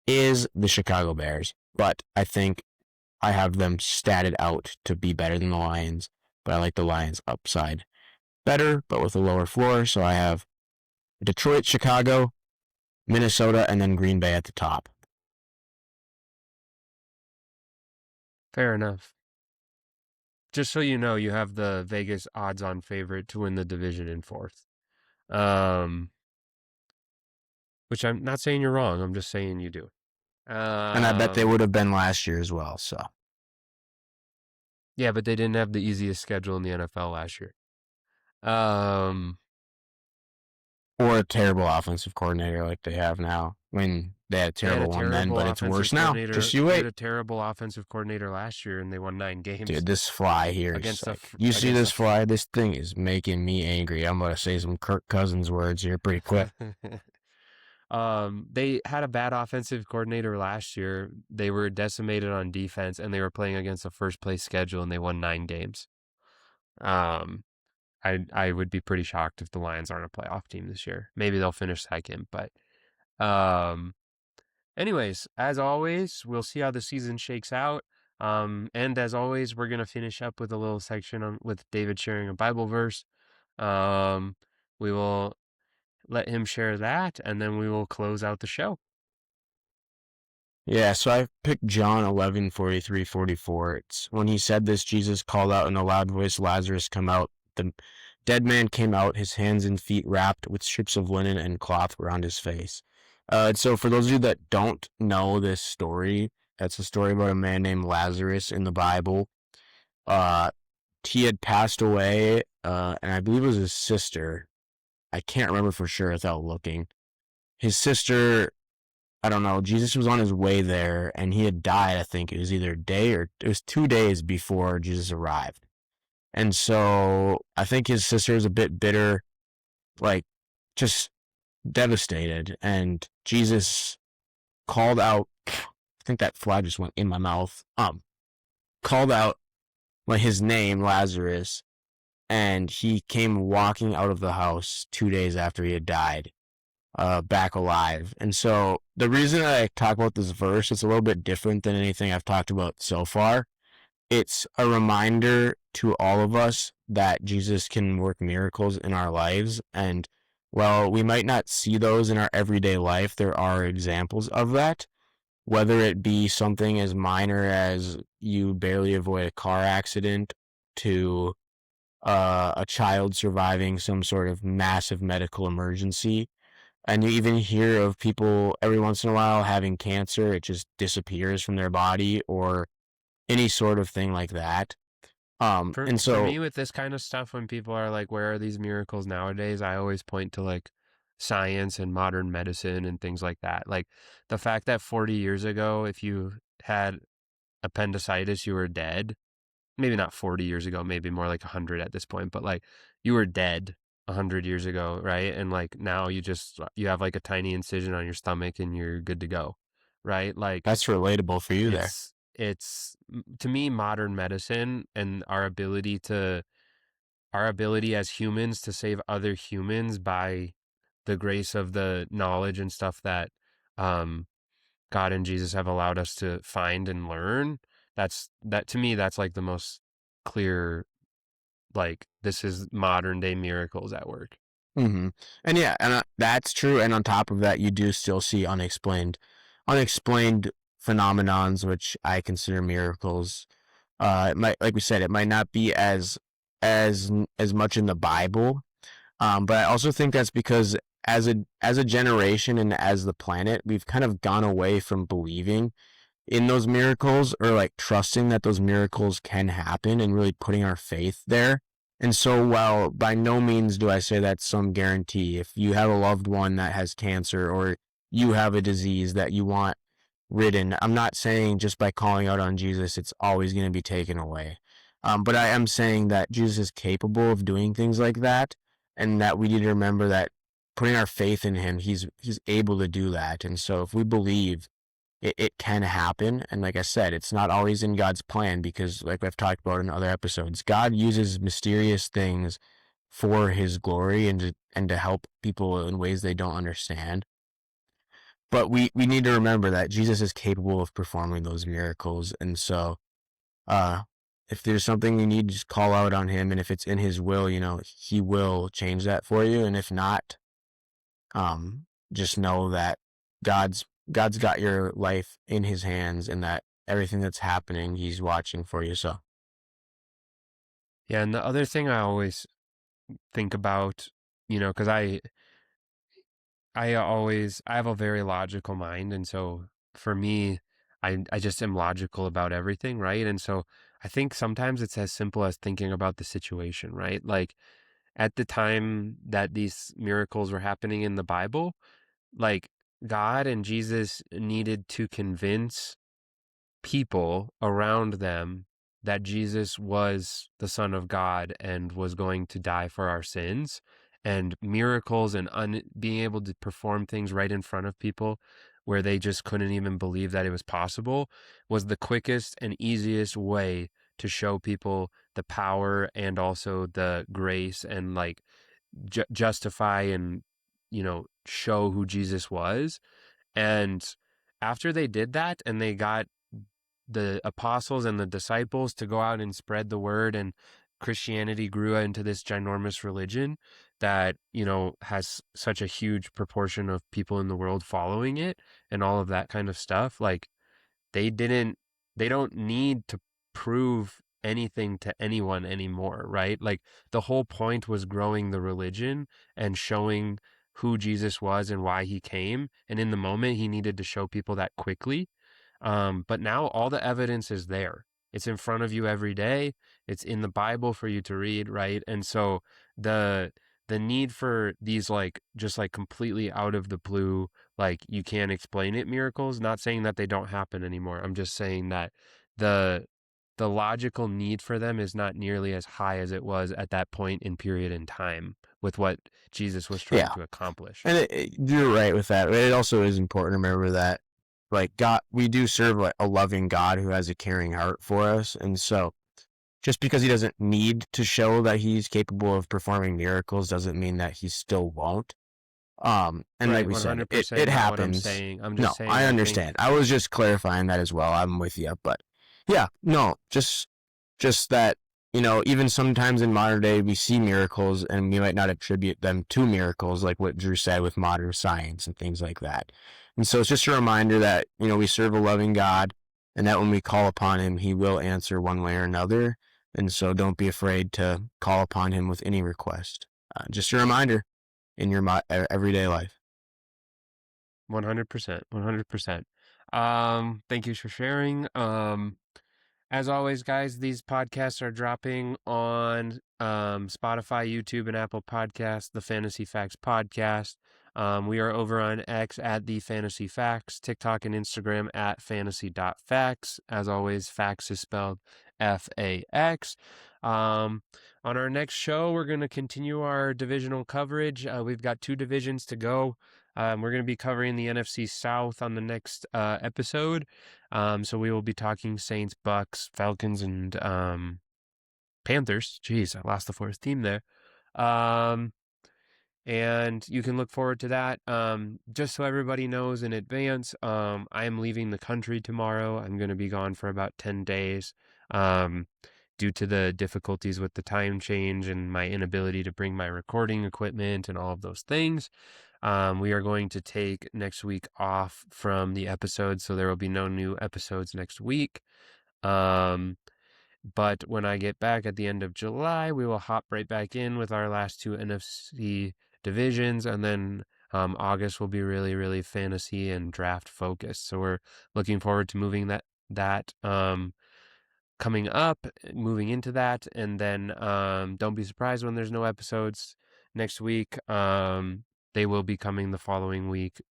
is the Chicago Bears. But I think I have them statted out to be better than the Lions. But I like the Lions upside better, but with a lower floor. So I have Detroit, Chicago, Minnesota, and then Green Bay at the top. Fair enough. Just so you know, you have the Vegas odds-on favorite to win the division in fourth. Which I'm not saying you're wrong. I'm just saying you do. And I bet they would have been last year as well. So Yeah, but they didn't have the easiest schedule in the NFL last year. Or a terrible offensive coordinator like they have now. When they had a terrible one then, but it's worse now. Just you They had wait. a terrible offensive coordinator last year, and they won 9 games. Dude, this fly here is you see this fly? This thing is making me angry. I'm going to say some Kirk Cousins words here pretty quick. They had a bad offensive coordinator last year. They were decimated on defense, and they were playing against a first-place schedule, and they won 9 games. I would be pretty shocked if the Lions aren't a playoff team this year. Maybe they'll finish second, but anyways, as always, we'll see how the season shakes out. And as always, we're gonna finish up with a little section with David sharing a Bible verse. We will let him share that, and then we will close out the show. Yeah, so I picked John 11:43-44. It's when he said this, Jesus called out in a loud voice, Lazarus, come out. The dead man came out, his hands and feet wrapped with strips of linen and cloth around his face. So for those of you that don't know this story, that's a story about a man named Lazarus in the Bible. He had passed away, and I believe it was his sister. I can't remember for sure without looking. His sister, I don't know, Jesus was on his way there, and he had died, I think. It was either a day or it was 2 days before Jesus arrived. And so I think his sister was a bit bitter, like just devastated. And Jesus called out, I think that fly just went in my mouth, called out like his name, Lazarus, and he came walking out of the house 2 days after he had died, back alive. And so the reason I talk about this verse, it's a little bit different than anything I've talked about so far. It's a reminder to all of us that Jesus can work miracles in our lives. And while we might not see those in our everyday life, there are examples of that, whether it be something as minor as you barely avoid a car accident to a child surviving some sort of massive medical emergency. And you even hear of people every once in a while having cancer, it just disappears from their body, or any sort of thing like that. For me, with this kind of stuff, when people are like, where are these miracles nowadays? I always point to like science and modern medicine and things like that. Like the fact that 40 years ago, if you had appendicitis, you were dead. Maybe not 40 years ago, maybe more like 100 at this point, but like you were dead 100 years ago, right? And like now you have like a tiny incision on your stomach and you're good to go, right? Like that's relatable for you there. It's to me, modern medicine and our ability as humans to save other humans by the grace of the knowledge and stuff that God and Jesus have allowed us to find and learn. That to me, that's like the most clear, like this is modern day miracles at work. Mm-hmm. And yeah, and that's true. And on top of that, you do still see unexplained phenomenons, which I consider miracles. It might, like we said, it might not be as much in the Bible, but I also think that's because as a generation and as the planet, we've kind of gone away from believing in those miracles, or like trusting that those miracles can happen and really putting our faith there. And so while by no means do I say that's some guarantee, if you have a loved one that has cancer or you have a disease that you want ridden, I'm not saying just by calling out on Jesus, it's always going to be taken away. But I am saying that Jesus is capable of doing things like that, and that we need to remember that putting our faith in him, he's able to do that. And so if we believe it can happen. And like I said, it's not always in God's plan because, like I've talked about in other episodes, God uses mysterious things for his glory and to help people in ways they don't understand. But we need to remember that Jesus is capable of performing those miracles. And so, uh, if there's something you need, just call out on him. And if it's in his will, he will change that for you. And if not, um, just know that God's got your life in his hands and that everything that's happening, he's watching for you. So, Yeah, and the other thing I always think about, because I have a very logical mind, and so for me, I just am logical about everything, right? And so I think sometimes it's as simple as thinking about the situation, right? Like at the time that these miracles were happening in the Bible, like God and Jesus needed to convince people around them that Jesus was the Son of God and was going to die for our sins. And miracles and being able to perform things right in front of people where they just couldn't even believe that it was possible was the quickest and easiest way to show people the power and also the grace and like justify and, show who Jesus was. And after they did that and they got the apostles and the disciples to go out and spread the word, and Christianity grew into this ginormous religion that, has such a huge proportion of people in the world following it and all of that kind of stuff. Like they didn't they don't need to prove anything to anyone anymore, right? Like the whole point was growing the religion and showing who Jesus was and why he came. And in the moment, he needed to show people that quickly. But now all the evidence is there. It's in front of you every day. It's in the Bible for you to read, right? And so the the need for these like just like completely out of the blue, like you can't explain it miracles, not saying that they don't happen anymore. I'm just saying that the the logical need for them is not nearly as high as it was at that point in period in time with what Jesus was trying yeah. to accomplish. And you're right with that. It also is important to remember that, like, God, we do serve like a loving God who has a caring heart for us. And so, just because he doesn't need to show that he's capable of performing miracles doesn't mean that he still won't. And like Right, we said, it 100% not what I'm happens. saying. I'm just No, saying I I think understand. I was just clarifying that as well. I'm with you, but yeah, no, just that, even sometimes in modern day we see miracles and we might not attribute them to miracles, like what Drew said with modern science and things like that. And so it's just a reminder that, we serve a loving God and that when we call upon him, he will answer one way or another. And so don't be afraid to call upon him with any request. Just a reminder in your everyday life. 100%, 100%. Thank you for sharing. As always, guys, these podcasts are dropping on Spotify, YouTube, and Apple Podcasts, the Fantasy Facts Podcast. We are over on X at the Fantasy Facts, TikTok and Instagram at fantasy.facts. As always, facts is spelled FAX. On our next show, we're going to continue our divisional coverage. We've got 2 divisions to go. We're going to be covering the NFC South on the next episode. So we will be talking Saints, Bucks, Falcons, and Panthers. Jeez, I lost the fourth team there. Um, and you can look forward to that. Just so everybody knows in advance, I am leaving the country tomorrow. I'm going to be gone for about 10 days due to the difficulties with the time change and my inability to bring my recording equipment and all of those things. We are going to take next week off from the episodes, so there will be no new episodes next week. But when I get back at the end of July, we will hop right back in with our last 2 NFC divisions, and then August will be really, really fantasy and draft focused. So we're looking forward to moving that coming up, moving into that, and then don't be surprised when there's no episodes next week. They will be coming the following week,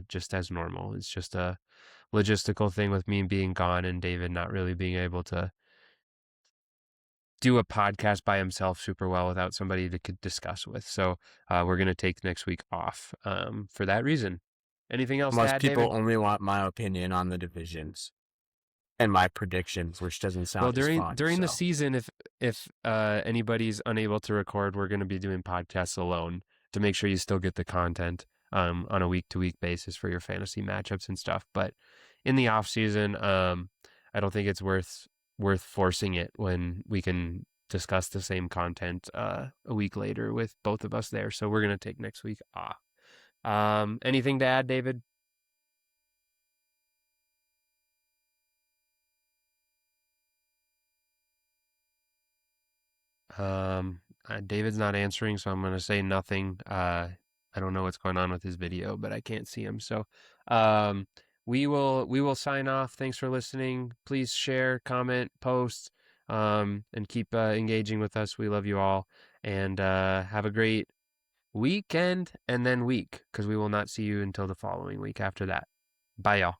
just as normal. It's just a logistical thing with me being gone and David not really being able to do a podcast by himself super well without somebody to could discuss with. So we're going to take next week off for that reason. Anything else to Unless add, people David? only want my opinion on the divisions and my predictions, which doesn't Well, sound as fun. during the So season, if anybody's unable to record, we're going to be doing podcasts alone to make sure you still get the content on a week to week basis for your fantasy matchups and stuff. But in the off season, I don't think it's worth forcing it when we can discuss the same content a week later with both of us there. So we're going to take next week off. Anything to add, David? David's not answering, so I'm gonna say nothing. I don't know what's going on with his video, but I can't see him. So, um, we will sign off. Thanks for listening. Please share, comment, post, and keep engaging with us. We love you all, and have a great weekend and then week, because we will not see you until the following week after that. Bye, y'all.